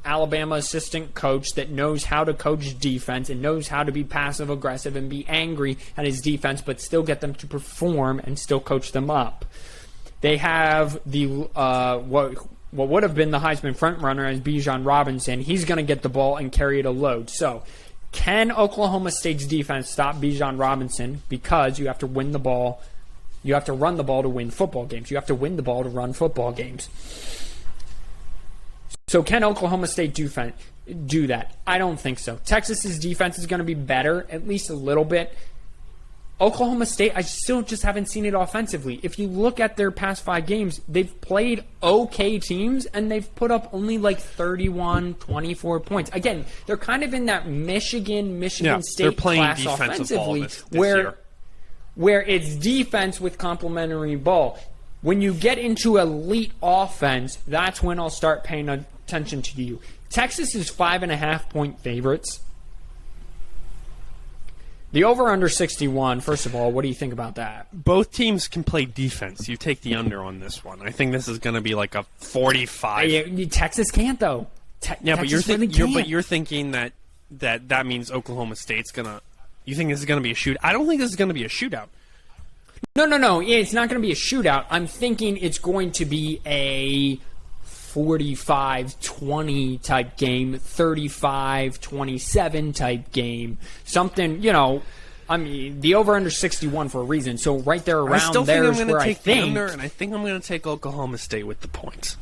Alabama assistant coach that knows how to coach defense and knows how to be passive aggressive and be angry at his defense, but still get them to perform and still coach them up. They have the what would have been the Heisman frontrunner as Bijan Robinson. He's going to get the ball and carry it a load. So, can Oklahoma State's defense stop Bijan Robinson? Because you have to win the ball. You have to run the ball to win football games. You have to win the ball to run football games. So can Oklahoma State do that? I don't think so. Texas's defense is going to be better, at least a little bit. Oklahoma State, I still just haven't seen it offensively. If you look at their past 5 games, they've played okay teams, and they've put up only like 31, 24 points. Again, they're kind of in that Michigan State class offensively where it's defense with complementary ball. When you get into elite offense, that's when I'll start paying attention to you. Texas is 5.5 point favorites. The over-under 61, first of all, what do you think about that? Both teams can play defense. You take the under on this one. I think this is going to be like a 45. Texas can't, though. Yeah, but Texas you're thinking that means Oklahoma State's going to... You think this is going to be a shootout? I don't think this is going to be a shootout. No. It's not going to be a shootout. I'm thinking it's going to be a 45-20 type game, 35-27 type game. Something, I mean, the over-under 61 for a reason. So right there around there is where I think... the under, and I think I'm going to take Oklahoma State with the points.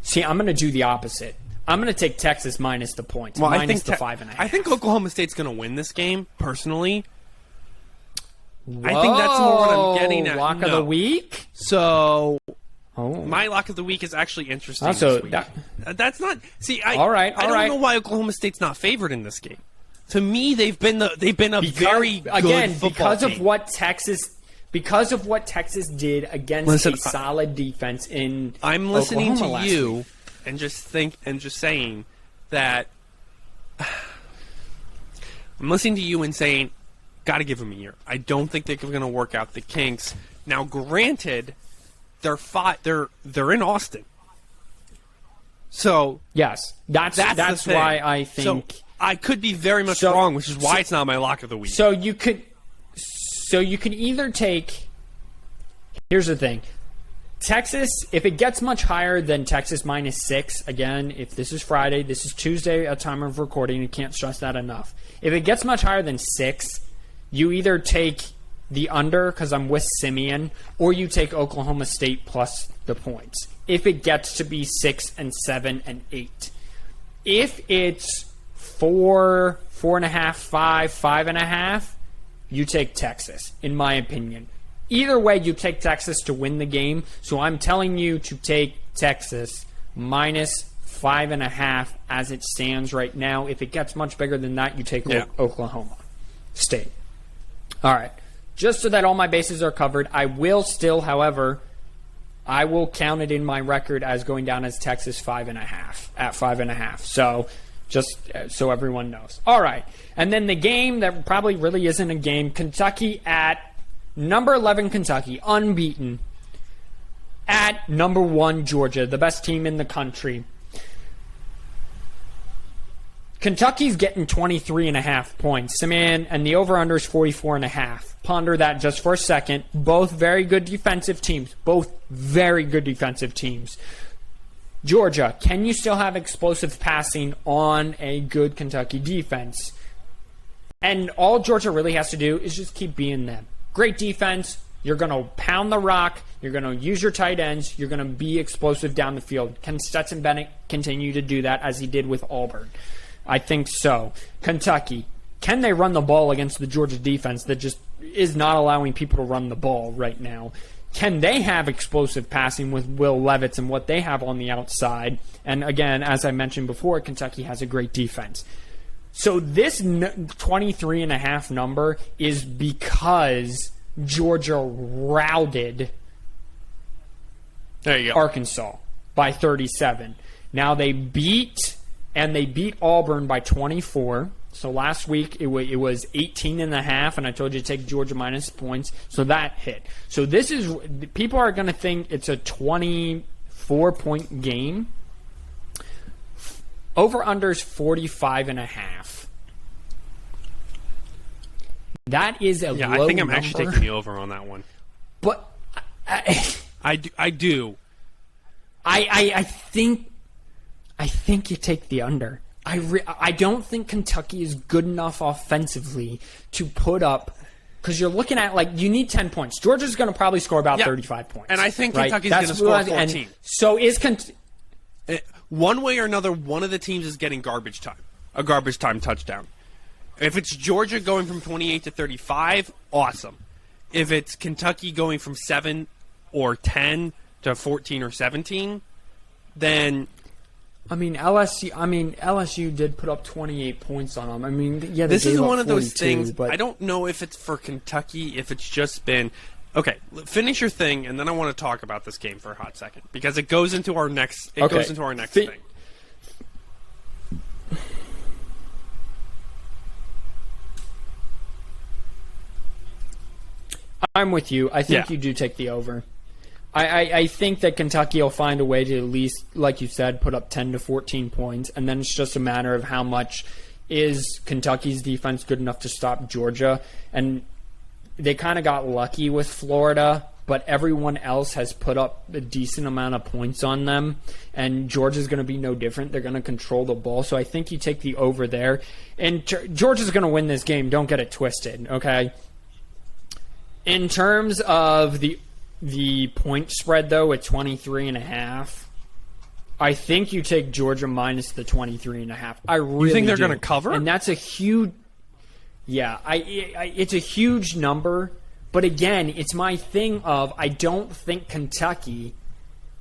See, I'm going to do the opposite. I'm going to take Texas minus the points, minus the 5.5. I think Oklahoma State's going to win this game, personally. Whoa, I think that's more what I'm getting at. Lock of the week? So, my lock of the week is actually interesting this week. That's not... See, I don't know why Oklahoma State's not favored in this game. To me, they've been a very good football team. Because of what Texas did against a solid defense in I'm listening Oklahoma to you and just saying that I'm listening to you and saying, got to give them a year. I don't think they're going to work out the kinks. Now, granted, they're in Austin, so yes, that's why I think. So I could be very much wrong, which is why it's not my lock of the week. So you could either take. Here's the thing. Texas, if it gets much higher than Texas minus 6, again, if this is Friday, this is Tuesday at time of recording, you can't stress that enough. If it gets much higher than 6, you either take the under, because I'm with Simeon, or you take Oklahoma State plus the points. If it gets to be 6 and 7 and 8. If it's 4, 4.5, 5, 5.5, you take Texas, in my opinion. Either way, you take Texas to win the game. So I'm telling you to take Texas minus 5.5 as it stands right now. If it gets much bigger than that, you take Oklahoma State. All right. Just so that all my bases are covered, I will still, however, I will count it in my record as going down as Texas 5.5 at 5.5. So just so everyone knows. All right. And then the game that probably really isn't a game, Kentucky at number 11 Kentucky, unbeaten, at number 1 Georgia, the best team in the country. Kentucky's getting 23.5 points. Simeon, and the over-under is 44.5. Ponder that just for a second. Both very good defensive teams. Georgia, can you still have explosive passing on a good Kentucky defense? And all Georgia really has to do is just keep being them. Great defense. You're going to pound the rock. You're going to use your tight ends. You're going to be explosive down the field. Can Stetson Bennett continue to do that as he did with Auburn? I think so. Kentucky, can they run the ball against the Georgia defense that just is not allowing people to run the ball right now? Can they have explosive passing with Will Levis and what they have on the outside? And again, as I mentioned before, Kentucky has a great defense. So this 23.5 number is because Georgia routed Arkansas by 37. Now they beat Auburn by 24. So last week it was 18.5, and I told you to take Georgia minus points. So that hit. So this is, people are going to think it's a 24-point game. Over-under is 45.5. That is a low number. I think I'm actually taking the over on that one. But I do. I think you take the under. I don't think Kentucky is good enough offensively to put up, because you're looking at, like, you need 10 points. Georgia's going to probably score about 35 points. And I think Kentucky's going to score 14. And so is one way or another, one of the teams is getting garbage time, a garbage time touchdown. If it's Georgia going from 28 to 35, awesome. If it's Kentucky going from 7 or 10 to 14 or 17, then LSU did put up 28 points on them. I mean, yeah, this is one of those 42, things. But I don't know if it's for Kentucky, if it's just been okay. Finish your thing, and then I want to talk about this game for a hot second because it goes into our next. Goes into our next thing. I'm with you. I think you do take the over. I think that Kentucky will find a way to at least, like you said, put up 10 to 14 points, and then it's just a matter of how much is Kentucky's defense good enough to stop Georgia. And they kind of got lucky with Florida, but everyone else has put up a decent amount of points on them, and Georgia's going to be no different. They're going to control the ball, so I think you take the over there. And Georgia's going to win this game. Don't get it twisted, okay? In terms of the point spread, though, at 23.5, I think you take Georgia minus the 23.5. I really You think they're do. going to cover? And that's a huge... Yeah, it's a huge number. But again, it's my thing of I don't think Kentucky...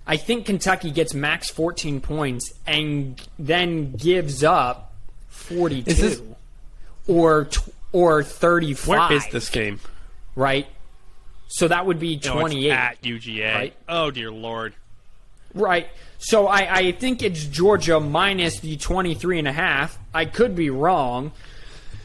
I think Kentucky gets max 14 points and then gives up 42 or 35. Where is this game? Right? So that would be 28. No, it's at UGA. Right? Oh, dear Lord. Right. So I think it's Georgia minus the 23.5. I could be wrong.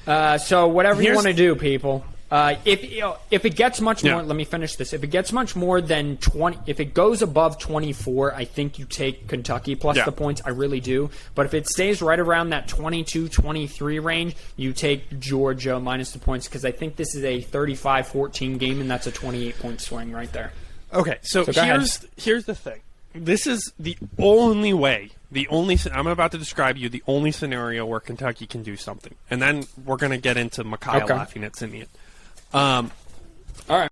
So whatever you want to do, people. If it gets much more, let me finish this. If it gets much more than 20, if it goes above 24, I think you take Kentucky plus the points. I really do. But if it stays right around that 22, 23 range, you take Georgia minus the points because I think this is a 35-14 game, and that's a 28-point swing right there. Okay, so here's the thing. This is the only way. I'm about to describe you the only scenario where Kentucky can do something, and then we're going to get into Micaiah laughing at Simeon. All right.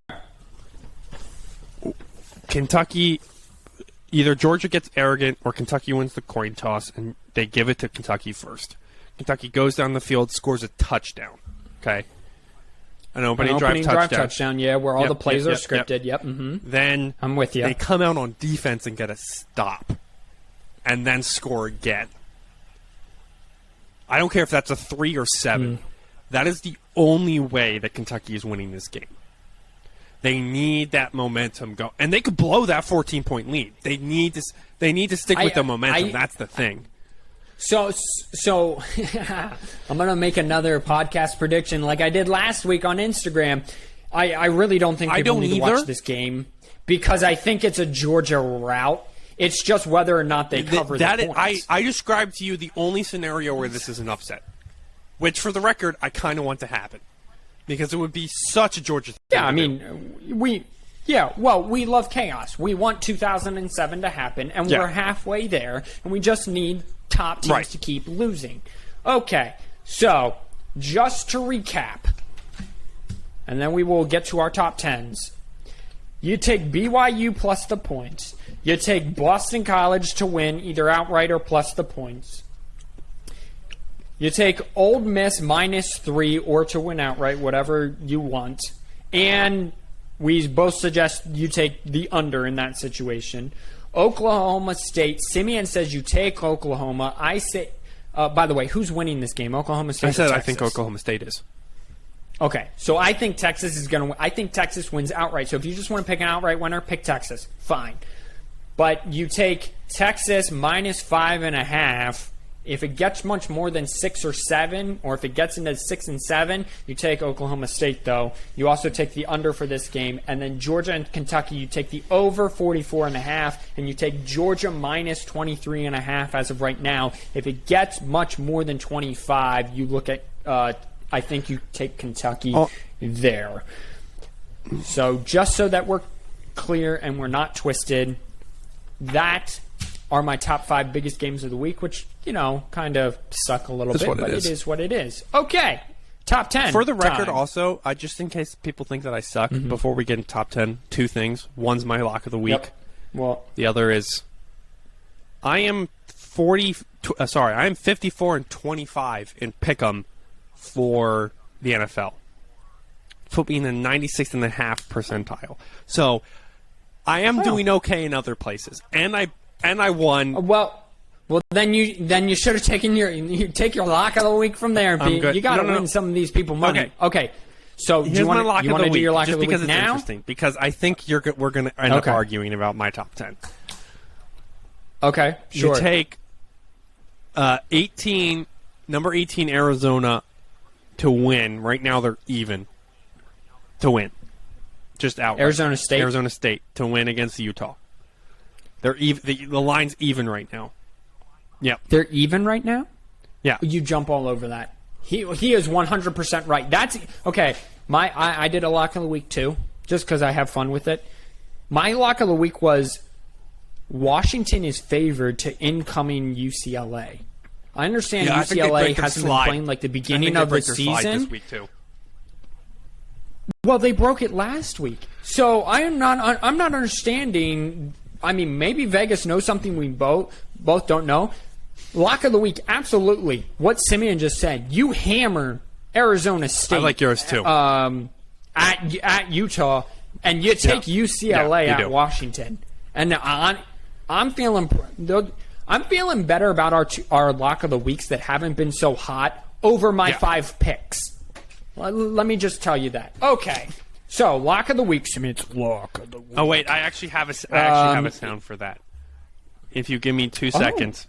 Kentucky, either Georgia gets arrogant or Kentucky wins the coin toss, and they give it to Kentucky first. Kentucky goes down the field, scores a touchdown. Okay, an opening drive touchdown. Yeah, where all the plays are scripted. Yep. Mm-hmm. Then I'm with you. They come out on defense and get a stop, and then score again. I don't care if that's a 3 or 7. That is the only way that Kentucky is winning this game. They need that momentum go, and they could blow that 14-point lead. They need to stick with the momentum. That's the thing. So I'm gonna make another podcast prediction like I did last week on Instagram. I really don't think people need to watch this game because I think it's a Georgia rout. It's just whether or not they cover the points. I described to you the only scenario where this is an upset. Which, for the record, I kind of want to happen. Because it would be such a Georgia thing. Yeah, I mean, we love chaos. We want 2007 to happen, and we're halfway there, and we just need top teams to keep losing. Okay, so, just to recap, and then we will get to our top 10s. You take BYU plus the points. You take Boston College to win, either outright or plus the points. You take Ole Miss minus 3 or to win outright, whatever you want. And we both suggest you take the under in that situation. Oklahoma State. Simeon says you take Oklahoma. I say, by the way, who's winning this game? Oklahoma State or Texas? I think Oklahoma State is. Okay, so I think Texas is going to. I think Texas wins outright. So if you just want to pick an outright winner, pick Texas. Fine. But you take Texas minus 5.5. If it gets much more than 6 or 7, or if it gets into 6 and 7, you take Oklahoma State, though. You also take the under for this game. And then Georgia and Kentucky, you take the over 44.5, and you take Georgia minus 23.5 as of right now. If it gets much more than 25, you look at, I think you take Kentucky there. So just so that we're clear and we're not twisted, that are my top 5 biggest games of the week, which, kind of suck a little bit, but it is what it is. Okay, top 10. For the record, also, just in case people think that I suck, before we get into top 10, 2 things. One's my lock of the week. Yep. Well, the other is I am 54-25 in pick'em for the NFL. Put me in the 96.5 percentile. So I am doing okay in other places, and I won. Well, then you should have taken your lock of the week from there. You got to win some of these people money. Okay. So do you want to do your lock of the week because it's now? Interesting, because I think we're going to end up arguing about my top 10. Okay, sure. You take number 18 Arizona to win. Right now they're even to win. Just outright. Arizona State? Arizona State to win against Utah. They're the line's even right now. Yep. They're even right now? Yeah. You jump all over that. He is 100% right. That's okay. I did a lock of the week too, just because I have fun with it. My lock of the week was Washington is favored to incoming UCLA. I understand UCLA hasn't been playing like the beginning of the season. This week too. Well, they broke it last week, so I'm not understanding. I mean, maybe Vegas knows something we both don't know. Lock of the week, absolutely. What Simeon just said. You hammer Arizona State. I like yours too. At Utah, and you take UCLA at Washington. And I'm feeling better about our lock of the weeks that haven't been so hot over my 5 picks. Let me just tell you that. Okay. So, lock of the week, Simeon's lock of the week. Oh wait, I actually have a sound for that. If you give me 2 seconds.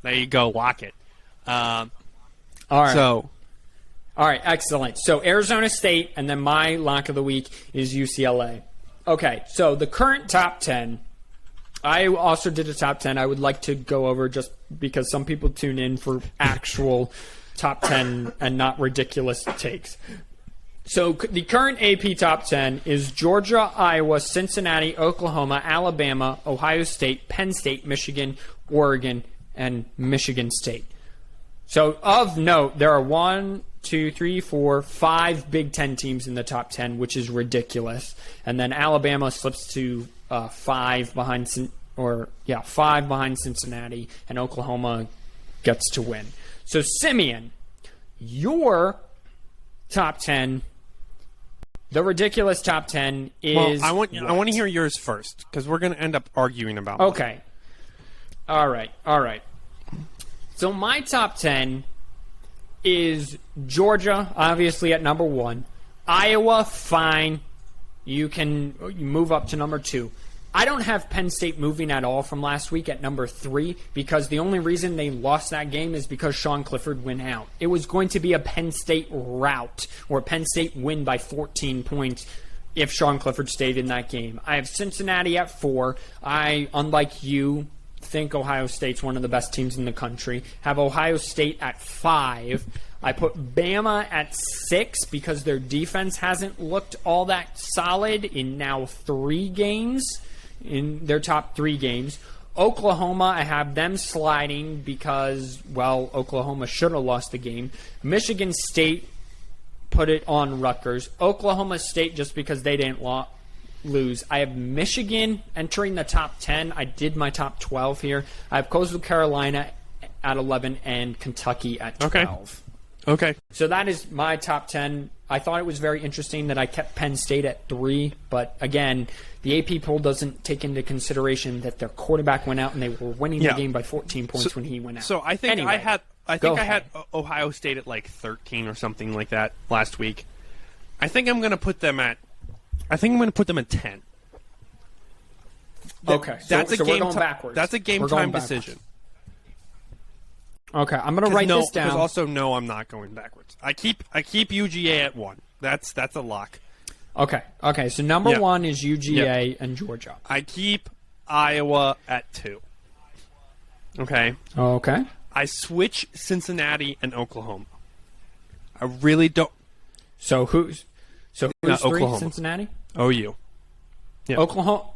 There you go, lock it. All right. All right, excellent. So Arizona State, and then my lock of the week is UCLA. Okay, so the current top 10. I also did a top 10. I would like to go over just because some people tune in for actual top 10 and not ridiculous takes. So the current AP top 10 is Georgia, Iowa, Cincinnati, Oklahoma, Alabama, Ohio State, Penn State, Michigan, Oregon, and Michigan State. So of note, there are 1, 2, 3, 4, 5 Big Ten teams in the top 10, which is ridiculous. And then Alabama slips to 5 behind Cincinnati, and Oklahoma gets to win. So Simeon, your top 10, the ridiculous top 10 is. Well, I want to hear yours first because we're going to end up arguing about. Okay. All right. So my top 10 is Georgia, obviously at number 1. Iowa, fine. You can move up to number 2. I don't have Penn State moving at all from last week at number 3 because the only reason they lost that game is because Sean Clifford went out. It was going to be a Penn State rout or Penn State win by 14 points if Sean Clifford stayed in that game. I have Cincinnati at 4. I, unlike you, think Ohio State's one of the best teams in the country. Have Ohio State at 5. I put Bama at 6 because their defense hasn't looked all that solid in now 3 games, in their top 3 games. Oklahoma, I have them sliding because, well, Oklahoma should have lost the game. Michigan State, put it on Rutgers. Oklahoma State, just because they didn't lose. I have Michigan entering the top 10. I did my top 12 here. I have Coastal Carolina at 11 and Kentucky at 12. Okay. So that is my top 10. I thought it was very interesting that I kept Penn State at 3, but again, the AP poll doesn't take into consideration that their quarterback went out and they were winning the game by 14 points when he went out. So I think anyway, I had Ohio State at like 13 or something like that last week. I think I'm going to put them at 10. Okay. That's a game we're going backwards. That's a game time decision. Okay, I'm going to write this down. Because also, no, I'm not going backwards. I keep UGA at 1. That's a lock. Okay. So number 1 is UGA and Georgia. I keep Iowa at 2. Okay. I switch Cincinnati and Oklahoma. I really don't. So who's 3? Oklahoma. Cincinnati? OU. Yeah. Oklahoma.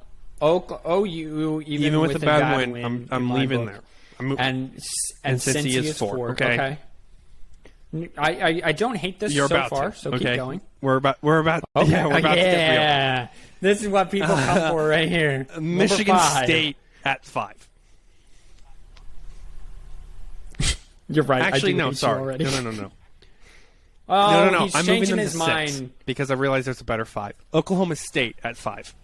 OU even with a bad win, I'm leaving there. And Cincy is 4. Okay. I don't hate this so far, so keep going. We're about okay. we're about to get real. This is what people come for right here. Michigan State at 5. You're right. Actually, no, sorry. Already. No. Oh, no. He's I'm moving changing them his to mind 6 because I realize there's a better 5. Oklahoma State at 5.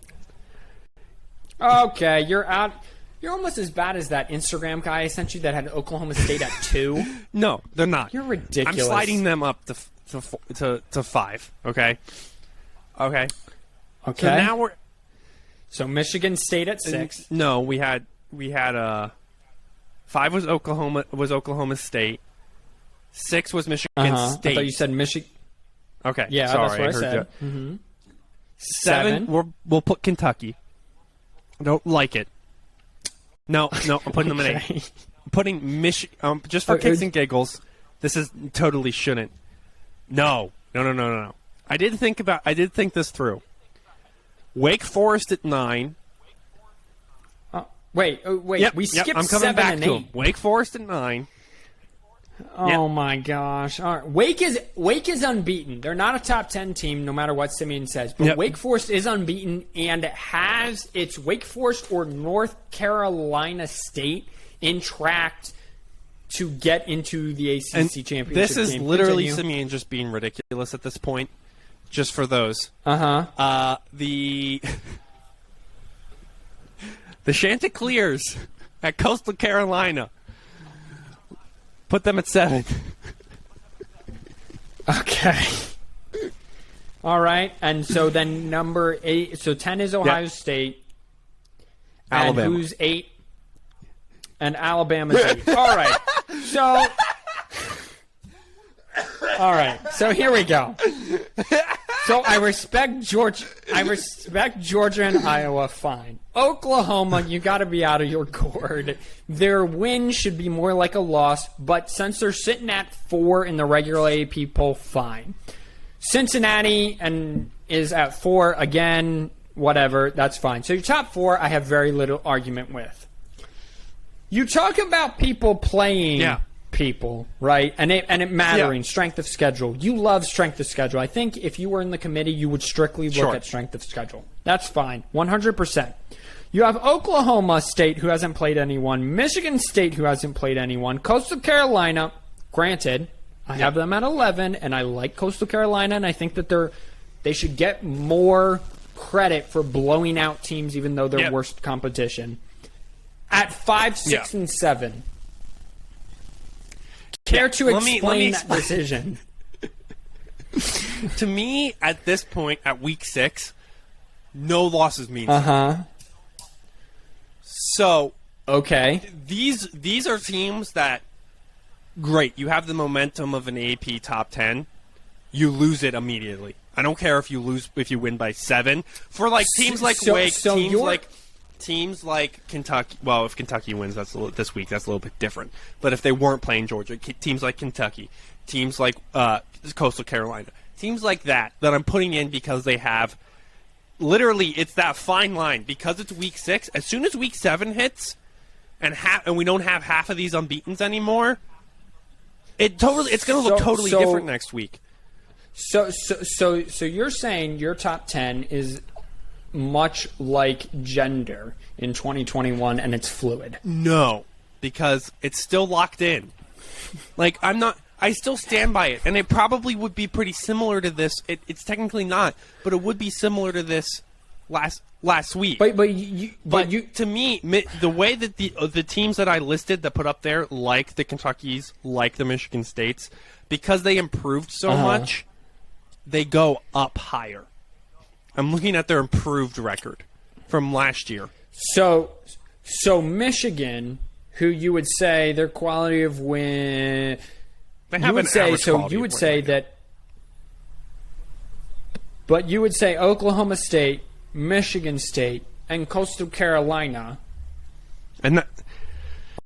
Okay, you're out. You're almost as bad as that Instagram guy I sent you that had Oklahoma State at 2. No, they're not. You're ridiculous. I'm sliding them up to 5. Okay. So now we're. So Michigan State at 6. No, we had 5 was Oklahoma State. 6 was Michigan State. I thought you said Michigan. Okay. Yeah, sorry, that's what I said. Mm-hmm. 7. We'll put Kentucky. I don't like it. No, I'm putting them at 8. I'm putting Michigan, just for kicks and giggles. This is totally shouldn't. No. I did think this through. Wake Forest at 9. Wait. Yep, we skipped I'm coming 7 back and to 8. them. Wake Forest at 9. Oh my gosh! All right. Wake is unbeaten. They're not a top 10 team, no matter what Simeon says. But Wake Forest is unbeaten and has its Wake Forest or North Carolina State in tracked to get into the ACC championship. This is game. literally Continue. Simeon just being ridiculous at this point. Just for those. The Chanticleers at Coastal Carolina. Put them at 7. Okay. All right. And so then number 8. So 10 is Ohio State. Alabama. And who's 8? And Alabama's 8. All right. So. All right. So here we go. So I respect Georgia and Iowa. Fine. Oklahoma, you got to be out of your gourd. Their win should be more like a loss, but since they're sitting at 4 in the regular AP poll, fine. Cincinnati is at 4 again. Whatever, that's fine. So your top 4, I have very little argument with. You talk about people playing. People, right? And it mattering, strength of schedule. You love strength of schedule. I think if you were in the committee, you would strictly look at strength of schedule. That's fine. 100%. You have Oklahoma State, who hasn't played anyone. Michigan State, who hasn't played anyone. Coastal Carolina, granted, I have them at 11, and I like Coastal Carolina, and I think that they should get more credit for blowing out teams, even though they're worst competition. At 5, 6, and 7. Care to explain that decision? To me, at this point, at week 6, no losses mean something. So, okay, these are teams that, great, you have the momentum of an AP top 10, you lose it immediately. I don't care if you win by 7. For like teams like Wake, teams like Kentucky. Well, if Kentucky wins, this week, that's a little bit different. But if they weren't playing Georgia, teams like Kentucky, teams like Coastal Carolina, teams like that I'm putting in because they have literally, it's that fine line because it's week 6. As soon as week 7 hits, and we don't have half of these unbeatens anymore, it's going to look totally different next week. So you're saying your top 10 is much like gender in 2021 and it's fluid? No, because it's still locked in. Like, I still stand by it, and it probably would be pretty similar to this. It's technically not, but it would be similar to this last week. But to me, the way that the teams that I listed that put up there, like the Kentuckys, like the Michigan States, because they improved so much, they go up higher. I'm looking at their improved record from last year. So Michigan, who you would say their quality of win, they have an average quality you would of win say right that, but you would say Oklahoma State, Michigan State, and Coastal Carolina. And that,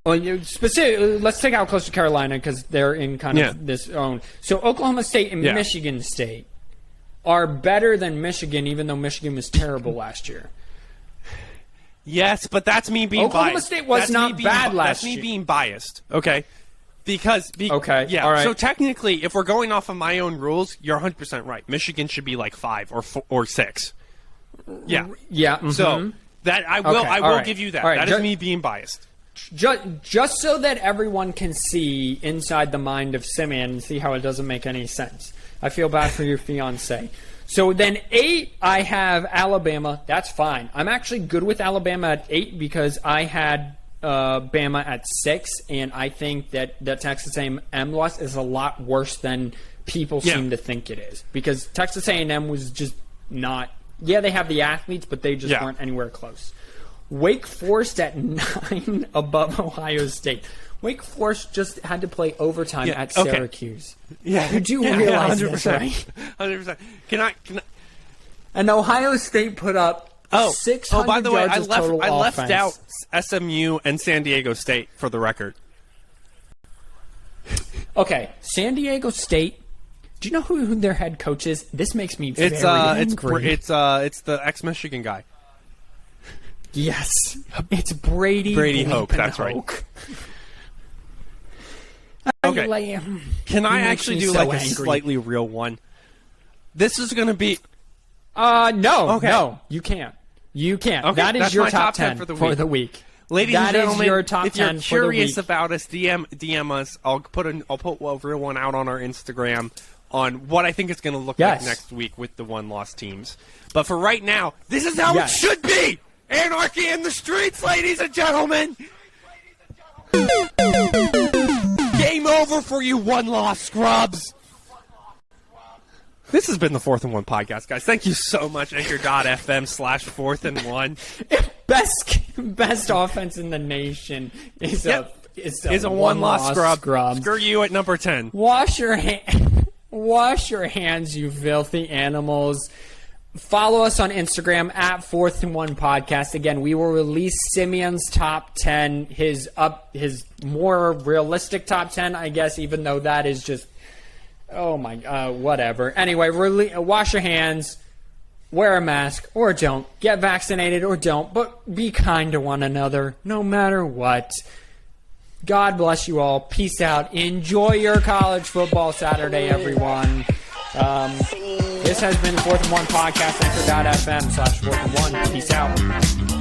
well, let's take out Coastal Carolina because they're in kind of this own. So Oklahoma State and Michigan State are better than Michigan, even though Michigan was terrible last year. Yes, but that's me being Oklahoma biased. State was not bad last year. That's me being biased, okay? Because okay, yeah. All right. So technically, if we're going off of my own rules, you're 100% right. Michigan should be like 5 or 6. Yeah. Yeah. Mm-hmm. So that I will give you that. Right. That is me being biased. Just so that everyone can see inside the mind of Simeon and see how it doesn't make any sense. I feel bad for your fiance. So then 8, I have Alabama. That's fine. I'm actually good with Alabama at 8 because I had Bama at 6, and I think that Texas A&M loss is a lot worse than people seem to think it is. Because Texas A&M was just not. Yeah, they have the athletes, but they just weren't anywhere close. Wake Forest at 9 above Ohio State. Wake Forest just had to play overtime at Syracuse. Yeah, you do realize this, right? 100%. Can I? And Ohio State put up 600 by the way, yards of total I left offense. out SMU and San Diego State for the record. Okay, San Diego State. Do you know who their head coach is? This makes me very angry. It's the ex-Michigan guy. Yes, it's Brady Hoke. That's right. Okay. Can I actually do like a slightly real one? This is going to be. No. Okay. No, you can't. You can't. Okay, that is that's your my top 10 for the week. Ladies that and gentlemen, is your top if you're 10 curious for the week. about us, DM us. I'll put a real one out on our Instagram on what I think it's going to look like next week with the one-loss teams. But for right now, this is how it should be. Anarchy in the streets, ladies and gentlemen. Game over for you one-loss scrubs. This has been the 4th and 1 podcast, guys. Thank you so much. Anchor.fm/4th and 1. Best offense in the nation is a one-loss scrub. Screw you at number 10. Wash your hands, you filthy animals. Follow us on Instagram at 4th and 1 podcast. Again, we will release Simeon's top 10, his more realistic top 10, I guess, even though that is just, whatever. Anyway, wash your hands, wear a mask or don't, get vaccinated or don't, but be kind to one another no matter what. God bless you all. Peace out. Enjoy your college football Saturday, everyone. This has been the 4th and 1 podcast, Anchor.fm/4th and 1. Peace out.